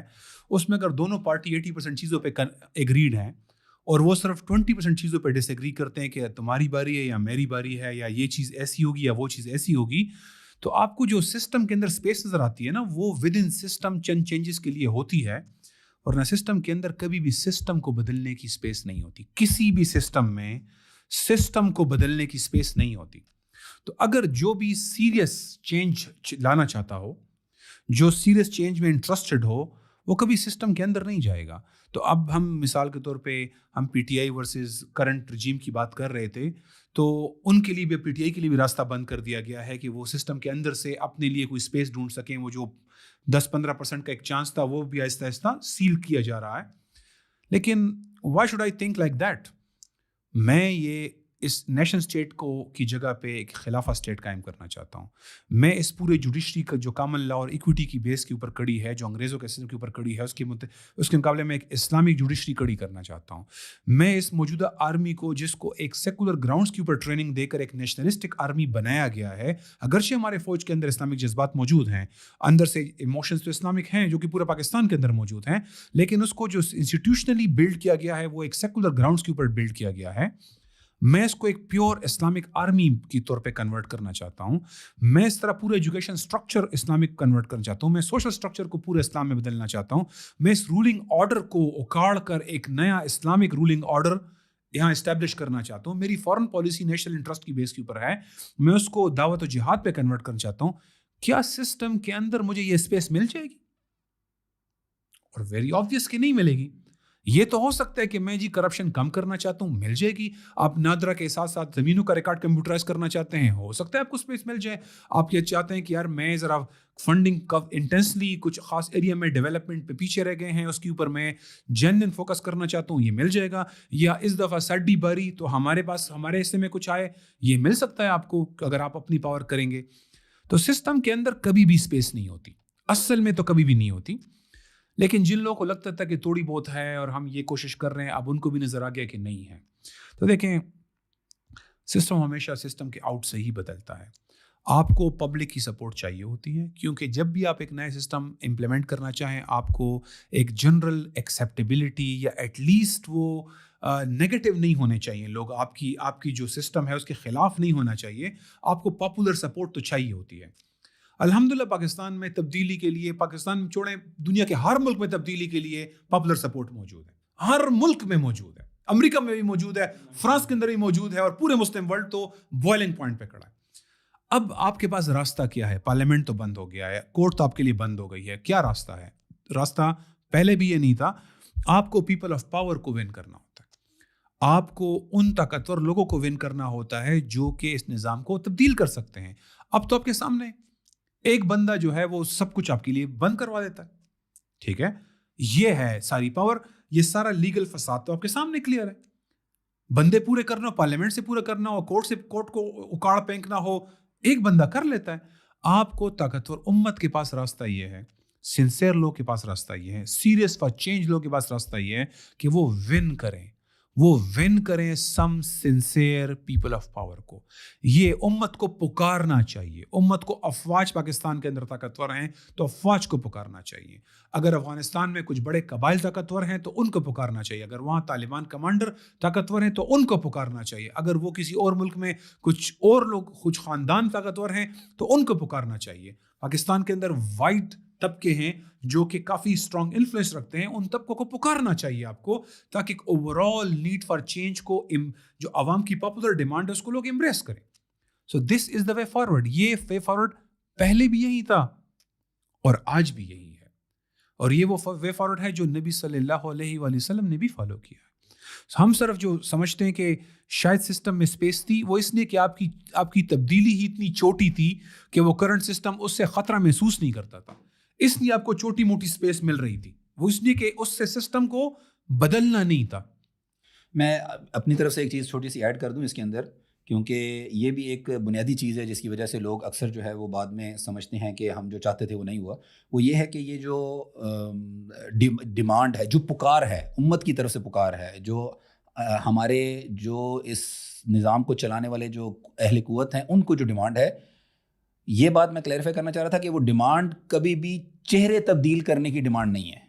اس میں اگر دونوں پارٹی 80% چیزوں پہ ایگریڈ ہیں اور وہ صرف 20% چیزوں پہ ڈس ایگری کرتے ہیں کہ تمہاری باری ہے یا میری باری ہے یا یہ چیز ایسی ہوگی یا وہ چیز ایسی ہوگی, تو آپ کو جو سسٹم کے اندر اسپیس نظر آتی ہے نا وہ ود ان سسٹم چند چینجز کے لیے ہوتی ہے. اور نہ سسٹم کے اندر کبھی بھی سسٹم کو بدلنے کی اسپیس نہیں ہوتی. کسی بھی سسٹم میں سسٹم کو بدلنے کی اسپیس نہیں ہوتی. تو اگر جو بھی سیریس چینج لانا چاہتا ہو, جو سیریس چینج میں انٹرسٹڈ ہو, وہ کبھی سسٹم کے اندر نہیں جائے گا. تو اب ہم مثال کے طور پہ ہم P T I versus current regime کی بات کر رہے تھے, تو ان کے لیے بھی پی ٹی آئی کے لیے بھی راستہ بند کر دیا گیا ہے کہ وہ سسٹم کے اندر سے اپنے لیے کوئی اسپیس ڈھونڈ سکیں. وہ جو 10-15% کا ایک چانس تھا وہ بھی آہستہ آہستہ سیل کیا جا رہا ہے. لیکن why should I think like that? میں یہ اس نیشن اسٹیٹ کی جگہ پہ ایک خلافہ اسٹیٹ قائم کرنا چاہتا ہوں. میں اس پورے جوڈیشری کا جو کامن لا اور ایکویٹی کی بیس کے اوپر کڑی ہے, جو انگریزوں کے سسٹم کے اوپر کڑی ہے, اس کے مقابلے میں ایک اسلامک جوڈیشری کڑی کرنا چاہتا ہوں. میں اس موجودہ آرمی کو, جس کو ایک سیکولر گراؤنڈس کے اوپر ٹریننگ دے کر ایک نیشنلسٹک آرمی بنایا گیا ہے, اگرچہ ہمارے فوج کے اندر اسلامک جذبات موجود ہیں, اندر سے ایموشنز تو اسلامک ہیں جو کہ پورے پاکستان کے اندر موجود ہیں, لیکن اس کو جو انسٹیٹیوشنلی بلڈ کیا گیا ہے وہ ایک سیکولر گراؤنڈس کے اوپر بلڈ کیا گیا ہے. میں اس کو ایک پیور اسلامک آرمی کی طور پہ کنورٹ کرنا چاہتا ہوں. میں اس طرح پورے ایجوکیشن سٹرکچر اسلامک کنورٹ کرنا چاہتا ہوں. میں سوشل سٹرکچر کو پورے اسلام میں بدلنا چاہتا ہوں. میں اس رولنگ آرڈر کو اکاڑ کر ایک نیا اسلامک رولنگ آرڈر یہاں اسٹیبلش کرنا چاہتا ہوں. میری فارن پالیسی نیشنل انٹرسٹ کی بیس کے اوپر ہے. میں اس کو دعوت و جہاد پہ کنورٹ کرنا چاہتا ہوں. کیا سسٹم کے اندر مجھے یہ اسپیس مل جائے گی؟ اور ویری آبویس کہ نہیں ملے گی. یہ تو ہو سکتا ہے کہ میں کرپشن کم کرنا چاہتا ہوں, مل جائے گی. آپ نادرا کے ساتھ ساتھ زمینوں کا ریکارڈ کمپیوٹرائز کرنا چاہتے ہیں, ہو سکتا ہے آپ کو اسپیس مل جائے. آپ یہ چاہتے ہیں کہ یار میں ذرا فنڈنگ کا انٹینسلی کچھ خاص ایریا میں ڈیولپمنٹ پہ پیچھے رہ گئے ہیں, اس کے اوپر میں جینوئن فوکس کرنا چاہتا ہوں, یہ مل جائے گا. یا اس دفعہ سڈی باری تو ہمارے پاس ہمارے حصے میں کچھ آئے, یہ مل سکتا ہے آپ کو اگر آپ اپنی پاور کریں گے. تو سسٹم کے اندر کبھی بھی اسپیس نہیں ہوتی, اصل میں تو کبھی بھی نہیں ہوتی. لیکن جن لوگوں کو لگتا تھا کہ تھوڑی بہت ہے اور ہم یہ کوشش کر رہے ہیں, اب ان کو بھی نظر آ گیا کہ نہیں ہے. تو دیکھیں, سسٹم ہمیشہ سسٹم کے آؤٹ سے ہی بدلتا ہے. آپ کو پبلک کی سپورٹ چاہیے ہوتی ہے, کیونکہ جب بھی آپ ایک نیا سسٹم امپلیمنٹ کرنا چاہیں آپ کو ایک جنرل ایکسیپٹیبلٹی یا ایٹ لیسٹ وہ نیگیٹو نہیں ہونے چاہیے. لوگ آپ کی جو سسٹم ہے اس کے خلاف نہیں ہونا چاہیے. آپ کو پاپولر سپورٹ تو چاہیے ہوتی ہے. الحمدللہ پاکستان میں تبدیلی کے لیے, پاکستان میں چھوڑیں دنیا کے ہر ملک میں تبدیلی کے لیے پاپولر سپورٹ موجود ہے. ہر ملک میں موجود ہے, امریکہ میں بھی موجود ہے, فرانس کے اندر بھی موجود ہے, اور پورے مسلم ورلڈ تو بوائلنگ پوائنٹ پہ کھڑا ہے. اب آپ کے پاس راستہ کیا ہے؟ پارلیمنٹ تو بند ہو گیا ہے, کورٹ تو آپ کے لیے بند ہو گئی ہے. کیا راستہ ہے؟ راستہ پہلے بھی یہ نہیں تھا. آپ کو پیپل آف پاور کو ون کرنا ہوتا ہے. آپ کو ان طاقتور لوگوں کو ون کرنا ہوتا ہے جو کہ اس نظام کو تبدیل کر سکتے ہیں. اب تو آپ کے سامنے ایک بندہ جو ہے وہ سب کچھ آپ کے لیے بند کروا دیتا ہے. ٹھیک ہے, یہ ہے ساری پاور. یہ سارا لیگل فساد تو آپ کے سامنے کلیئر ہے. بندے پورے کرنا ہو, پارلیمنٹ سے پورا کرنا ہو, کورٹ کو اکاڑ پھینکنا ہو, ایک بندہ کر لیتا ہے. آپ کو طاقتور امت کے پاس راستہ یہ ہے, سنسیئر لوگ کے پاس راستہ یہ ہے, سیریس فار چینج لوگ کے پاس راستہ یہ ہے کہ وہ ون کریں سم سنسیئر پیپل آف پاور کو. یہ امت کو پکارنا چاہیے. امت کو افواج پاکستان کے اندر طاقتور ہیں تو افواج کو پکارنا چاہیے. اگر افغانستان میں کچھ بڑے قبائل طاقتور ہیں تو ان کو پکارنا چاہیے. اگر وہاں طالبان کمانڈر طاقتور ہیں تو ان کو پکارنا چاہیے. اگر وہ کسی اور ملک میں کچھ اور لوگ, کچھ خاندان طاقتور ہیں تو ان کو پکارنا چاہیے. پاکستان کے اندر وائٹ طبقے ہیں جو کہ کافی اسٹرانگ انفلوئنس رکھتے ہیں, ان طبقوں کو پکارنا چاہیے آپ کو, تاکہ اوورال نیڈ فار چینج کو, جو عوام کی پاپولر ڈیمانڈ ہے اس کو لوگ امبریس کریں. سو دس از دا وے فارورڈ. یہ وے فارورڈ پہلے بھی یہی تھا اور آج بھی یہی ہے, اور یہ وہ وے فارورڈ ہے جو نبی صلی اللہ علیہ وآلہ وسلم نے بھی فالو کیا ہے. ہم صرف جو سمجھتے ہیں کہ شاید سسٹم میں اسپیس تھی, وہ اس لیے کہ آپ کی تبدیلی ہی اتنی چھوٹی تھی کہ وہ کرنٹ سسٹم اس سے خطرہ محسوس نہیں کرتا تھا, اس لیے آپ کو چھوٹی موٹی اسپیس مل رہی تھی. وہ اس لیے کہ اس سے سسٹم کو بدلنا نہیں تھا. میں اپنی طرف سے ایک چیز چھوٹی سی ایڈ کر دوں اس کے اندر, کیونکہ یہ بھی ایک بنیادی چیز ہے جس کی وجہ سے لوگ اکثر جو ہے وہ بعد میں سمجھتے ہیں کہ ہم جو چاہتے تھے وہ نہیں ہوا. وہ یہ ہے کہ یہ جو ڈیمانڈ ہے, جو پکار ہے, امت کی طرف سے پکار ہے, جو ہمارے جو اس نظام کو چلانے والے جو اہل قوت ہیں ان کو جو ڈیمانڈ ہے, یہ بات میں کلیریفائی کرنا چاہ رہا تھا کہ وہ ڈیمانڈ کبھی بھی چہرے تبدیل کرنے کی ڈیمانڈ نہیں ہے.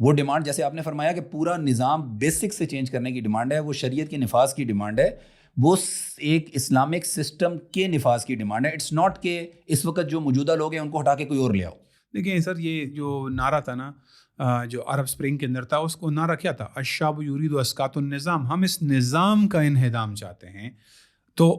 وہ ڈیمانڈ جیسے آپ نے فرمایا کہ پورا نظام بیسک سے چینج کرنے کی ڈیمانڈ ہے, وہ شریعت کے نفاذ کی ڈیمانڈ ہے, وہ ایک اسلامک سسٹم کے نفاذ کی ڈیمانڈ ہے. اٹس ناٹ کہ اس وقت جو موجودہ لوگ ہیں ان کو ہٹا کے کوئی اور لے آؤ. دیکھیں سر, یہ جو نعرہ تھا نا, جو عرب سپرنگ کے اندر تھا, اس کو نعرہ کیا تھا؟ الشعب یرید اسقاط النظام. ہم اس نظام کا انہدام چاہتے ہیں. تو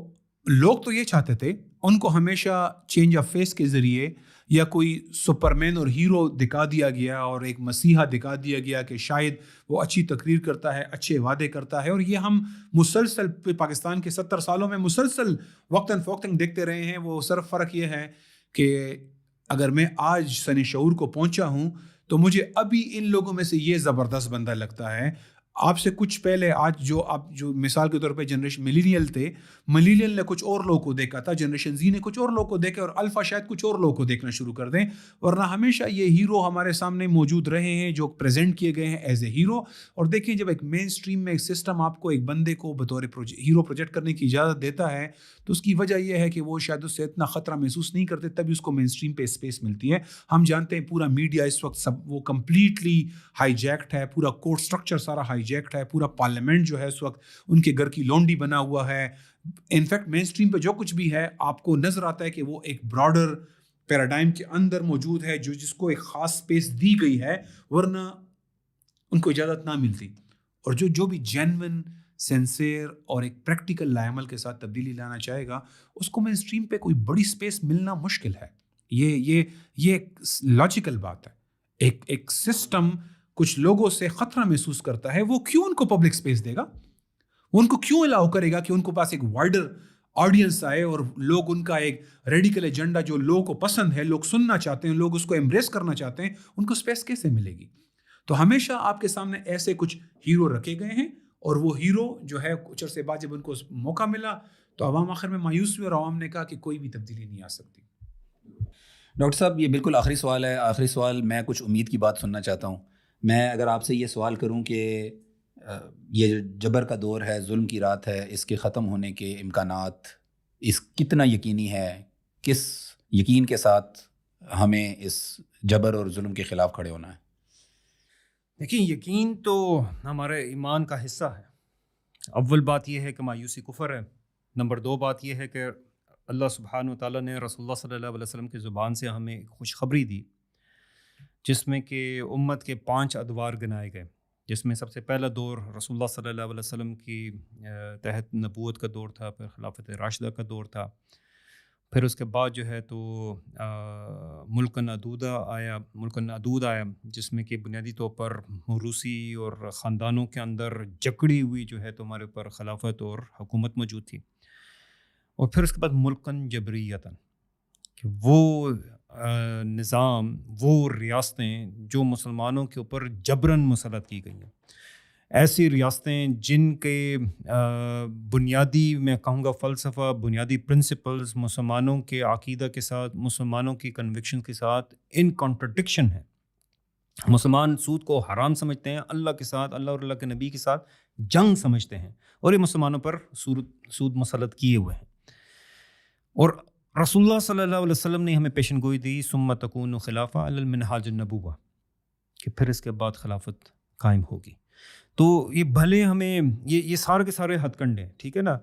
لوگ تو یہ چاہتے تھے, ان کو ہمیشہ چینج آف فیس کے ذریعے یا کوئی سپرمین اور ہیرو دکھا دیا گیا اور ایک مسیحا دکھا دیا گیا کہ شاید وہ اچھی تقریر کرتا ہے, اچھے وعدے کرتا ہے. اور یہ ہم مسلسل پاکستان کے 70 سالوں میں مسلسل وقتاً فوقتاً دیکھتے رہے ہیں. وہ صرف فرق یہ ہے کہ اگر میں آج سن شعور کو پہنچا ہوں تو مجھے ابھی ان لوگوں میں سے یہ زبردست بندہ لگتا ہے. آپ سے کچھ پہلے آج جو مثال کے طور پہ جنریشن ملینیل تھے, ملینیل نے کچھ اور لوگوں کو دیکھا تھا, جنریشن زی نے کچھ اور لوگوں کو دیکھا, اور الفا شاید کچھ اور لوگوں کو دیکھنا شروع کر دیں. ورنہ ہمیشہ یہ ہیرو ہمارے سامنے موجود رہے ہیں جو پریزنٹ کیے گئے ہیں ایز اے ہیرو. اور دیکھیں, جب ایک مین اسٹریم میں ایک سسٹم آپ کو ایک بندے کو بطور ہیرو پروجیکٹ کرنے کی اجازت دیتا ہے تو اس کی وجہ یہ ہے کہ وہ شاید اس سے اتنا خطرہ محسوس نہیں کرتے, تبھی اس کو مین اسٹریم پہ اسپیس ملتی ہے. ہم جانتے ہیں پورا میڈیا اس وقت وہ کمپلیٹلی ہائی جیکڈ ہے, پورا کورٹ سٹرکچر سارا ہائی جیکڈ ہے, پورا پارلیمنٹ جو ہے اس وقت ان کے گھر کی لونڈی بنا ہوا ہے. انفیکٹ مین اسٹریم پہ جو کچھ بھی ہے آپ کو نظر آتا ہے کہ وہ ایک براڈر پیراڈائم کے اندر موجود ہے, جس کو ایک خاص اسپیس دی گئی ہے, ورنہ ان کو اجازت نہ ملتی. اور جو بھی جینون, سینسیئر اور ایک پریکٹیکل لائعمل کے ساتھ تبدیلی لانا چاہے گا, اس کو مین اسٹریم پہ کوئی بڑی اسپیس ملنا مشکل ہے. یہ ایک لاجیکل بات ہے. ایک سسٹم کچھ لوگوں سے خطرہ محسوس کرتا ہے, وہ کیوں ان کو پبلک اسپیس دے گا؟ وہ ان کو کیوں الاؤ کرے گا کہ ان کو پاس ایک وائڈر آڈینس آئے اور لوگ ان کا ایک ریڈیکل ایجنڈا جو لوگوں کو پسند ہے, لوگ سننا چاہتے ہیں, لوگ اس کو ایمبریس کرنا چاہتے ہیں, ان کو اسپیس کیسے ملے گی؟ تو ہمیشہ آپ کے سامنے ایسے کچھ ہیرو رکھے گئے ہیں, اور وہ ہیرو جو ہے کچھ عرصے بعد جب ان کو موقع ملا تو عوام آخر میں مایوس ہوئی, اور عوام نے کہا کہ کوئی بھی تبدیلی نہیں آ سکتی. ڈاکٹر صاحب, یہ بالکل آخری سوال ہے. آخری سوال, میں کچھ امید کی بات سننا چاہتا ہوں. میں اگر آپ سے یہ سوال کروں کہ یہ جو جبر کا دور ہے, ظلم کی رات ہے, اس کے ختم ہونے کے امکانات اس کتنا یقینی ہے, کس یقین کے ساتھ ہمیں اس جبر اور ظلم کے خلاف کھڑے ہونا ہے؟ دیکھیں, یقین تو ہمارے ایمان کا حصہ ہے. اول بات یہ ہے کہ مایوسی کفر ہے. نمبر 2 بات یہ ہے کہ اللہ سبحانہ و تعالیٰ نے رسول اللہ صلی اللہ علیہ وسلم کی زبان سے ہمیں خوشخبری دی, جس میں کہ امت کے 5 ادوار گنائے گئے, جس میں سب سے پہلا دور رسول اللہ صلی اللہ علیہ وسلم کی تحت نبوت کا دور تھا, پھر خلافت راشدہ کا دور تھا, پھر اس کے بعد جو ہے تو ملکن عدود آیا, جس میں کہ بنیادی طور پر موروثی اور خاندانوں کے اندر جکڑی ہوئی جو ہے تو ہمارے اوپر خلافت اور حکومت موجود تھی. اور پھر اس کے بعد ملکن جبریتاً, کہ وہ نظام, وہ ریاستیں جو مسلمانوں کے اوپر جبراً مسلط کی گئی ہیں. ایسی ریاستیں جن کے بنیادی میں کہوں گا فلسفہ، بنیادی پرنسپلز مسلمانوں کے عقیدہ کے ساتھ، مسلمانوں کی کنوکشن کے ساتھ ان کانٹرڈکشن ہے. مسلمان سود کو حرام سمجھتے ہیں، اللہ کے ساتھ، اللہ اور اللہ کے نبی کے ساتھ جنگ سمجھتے ہیں، اور یہ مسلمانوں پر سود مسلط کیے ہوئے ہیں. اور رسول اللہ صلی اللہ علیہ وسلم نے ہمیں پیشن گوئی دی ثم تکون خلافہ علی المنہاج النبوہ، کہ پھر اس کے بعد خلافت قائم ہوگی. تو یہ بھلے ہمیں یہ سارے کے سارے ہتھ کنڈے ہیں، ٹھیک ہے نا.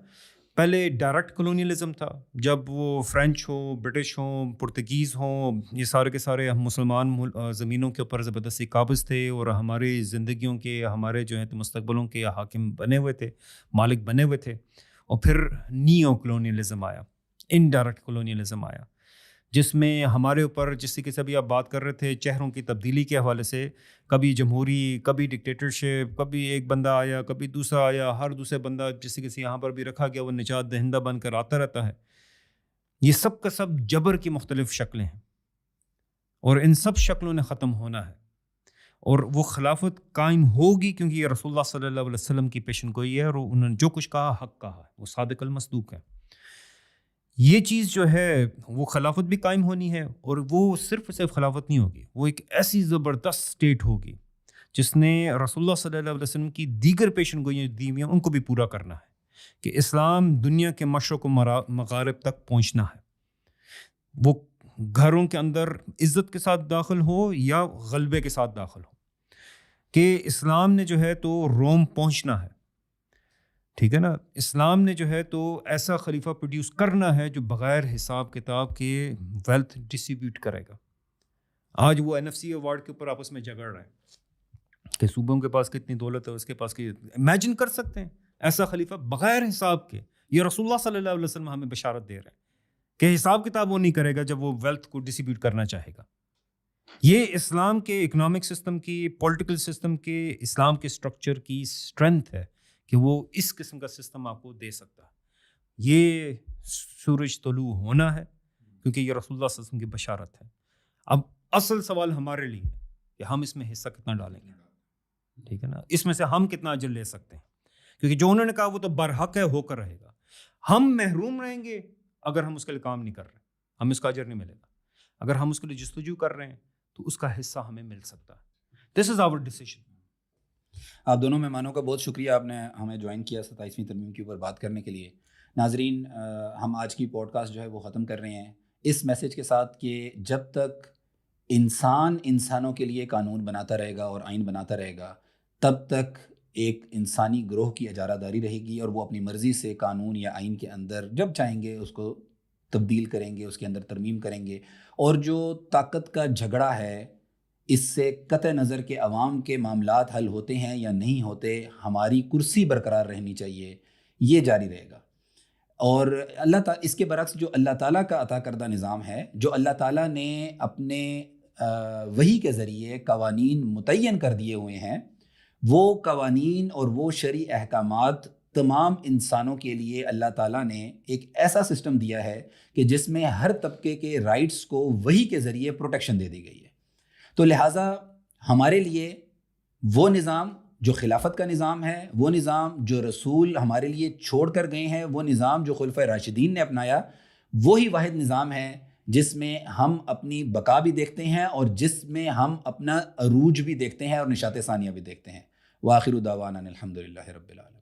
پہلے ڈائریکٹ کلونیلزم تھا، جب وہ فرینچ ہوں، برٹش ہوں، پرتگیز ہوں، یہ سارے کے سارے ہم مسلمان زمینوں کے اوپر زبردستی قابض تھے، اور ہماری زندگیوں کے، ہمارے جو ہیں مستقبلوں کے حاکم بنے ہوئے تھے، مالک بنے ہوئے تھے. اور پھر نیو کلونیلزم آیا، انڈائریکٹ کلونیلزم آیا، جس میں ہمارے اوپر، جس طریقے سے بھی آپ بات کر رہے تھے چہروں کی تبدیلی کے حوالے سے، کبھی جمہوری، کبھی ڈکٹیٹرشپ، کبھی ایک بندہ آیا، کبھی دوسرا آیا، ہر دوسرے بندہ جس طریقے سے یہاں پر بھی رکھا گیا وہ نجات دہندہ بن کر آتا رہتا ہے. یہ سب کا سب جبر کی مختلف شکلیں ہیں، اور ان سب شکلوں نے ختم ہونا ہے، اور وہ خلافت قائم ہوگی، کیونکہ یہ رسول اللہ صلی اللہ علیہ وسلم کی پیشن گوئی ہے، اور انہوں نے جو کچھ کہا حق کہا ہے، وہ صادق المصدوق ہے. یہ چیز جو ہے وہ خلافت بھی قائم ہونی ہے، اور وہ صرف خلافت نہیں ہوگی، وہ ایک ایسی زبردست اسٹیٹ ہوگی جس نے رسول اللہ صلی اللہ علیہ وسلم کی دیگر پیشن گوئیاں دی ہوئی ہیں ان کو بھی پورا کرنا ہے، کہ اسلام دنیا کے مشرق و مغارب تک پہنچنا ہے. وہ گھروں کے اندر عزت کے ساتھ داخل ہو یا غلبے کے ساتھ داخل ہو، کہ اسلام نے جو ہے تو روم پہنچنا ہے، ٹھیک ہے نا. اسلام نے جو ہے تو ایسا خلیفہ پروڈیوس کرنا ہے جو بغیر حساب کتاب کے ویلتھ ڈسٹریبیوٹ کرے گا. آج وہ NFC ایوارڈ کے اوپر آپس میں جھگڑ رہے ہیں کہ صوبوں کے پاس کتنی دولت ہے، اس کے پاس کی. امیجن کر سکتے ہیں ایسا خلیفہ بغیر حساب کے. یہ رسول اللہ صلی اللہ علیہ وسلم ہمیں بشارت دے رہے ہیں کہ حساب کتاب وہ نہیں کرے گا جب وہ ویلتھ کو ڈسٹریبیوٹ کرنا چاہے گا. یہ اسلام کے اکنامک سسٹم کی، پولیٹیکل سسٹم کے، اسلام کے اسٹرکچر کی اسٹرینتھ ہے کہ وہ اس قسم کا سسٹم آپ کو دے سکتا ہے. یہ سورج طلوع ہونا ہے، کیونکہ یہ رسول اللہ صلی اللہ علیہ وسلم کی بشارت ہے. اب اصل سوال ہمارے لیے ہے کہ ہم اس میں حصہ کتنا ڈالیں گے، ٹھیک ہے نا. اس میں سے ہم کتنا اجر لے سکتے ہیں، کیونکہ جو انہوں نے کہا وہ تو برحق ہے، ہو کر رہے گا. ہم محروم رہیں گے اگر ہم اس کے لیے کام نہیں کر رہے، ہمیں اس کا اجر نہیں ملے گا. اگر ہم اس کے لیے جستجو کر رہے ہیں تو اس کا حصہ ہمیں مل سکتا ہے. دس از آور ڈیسیژن. آپ دونوں مہمانوں کا بہت شکریہ، آپ نے ہمیں جوائن کیا 27ویں ترمیم کے اوپر بات کرنے کے لیے. ناظرین، ہم آج کی پوڈ کاسٹ جو ہے وہ ختم کر رہے ہیں اس میسج کے ساتھ کہ جب تک انسان انسانوں کے لیے قانون بناتا رہے گا اور آئین بناتا رہے گا، تب تک ایک انسانی گروہ کی اجارہ داری رہے گی، اور وہ اپنی مرضی سے قانون یا آئین کے اندر جب چاہیں گے اس کو تبدیل کریں گے، اس کے اندر ترمیم کریں گے. اور جو طاقت کا جھگڑا ہے، اس سے قطع نظر کے عوام کے معاملات حل ہوتے ہیں یا نہیں ہوتے، ہماری کرسی برقرار رہنی چاہیے، یہ جاری رہے گا. اور اللہ تعالیٰ اس کے برعکس جو اللہ تعالیٰ کا عطا کردہ نظام ہے، جو اللہ تعالیٰ نے اپنے وحی کے ذریعے قوانین متعین کر دیے ہوئے ہیں، وہ قوانین اور وہ شرعی احکامات تمام انسانوں کے لیے اللہ تعالیٰ نے ایک ایسا سسٹم دیا ہے کہ جس میں ہر طبقے کے رائٹس کو وحی کے ذریعے پروٹیکشن دے دی گئی ہے. تو لہٰذا ہمارے لیے وہ نظام جو خلافت کا نظام ہے، وہ نظام جو رسول ہمارے لیے چھوڑ کر گئے ہیں، وہ نظام جو خلفۂ راشدین نے اپنایا، وہی واحد نظام ہے جس میں ہم اپنی بقا بھی دیکھتے ہیں اور جس میں ہم اپنا عروج بھی دیکھتے ہیں اور نشاط ثانیہ بھی دیکھتے ہیں. وآخر دعوانا الحمدللہ رب العالمین.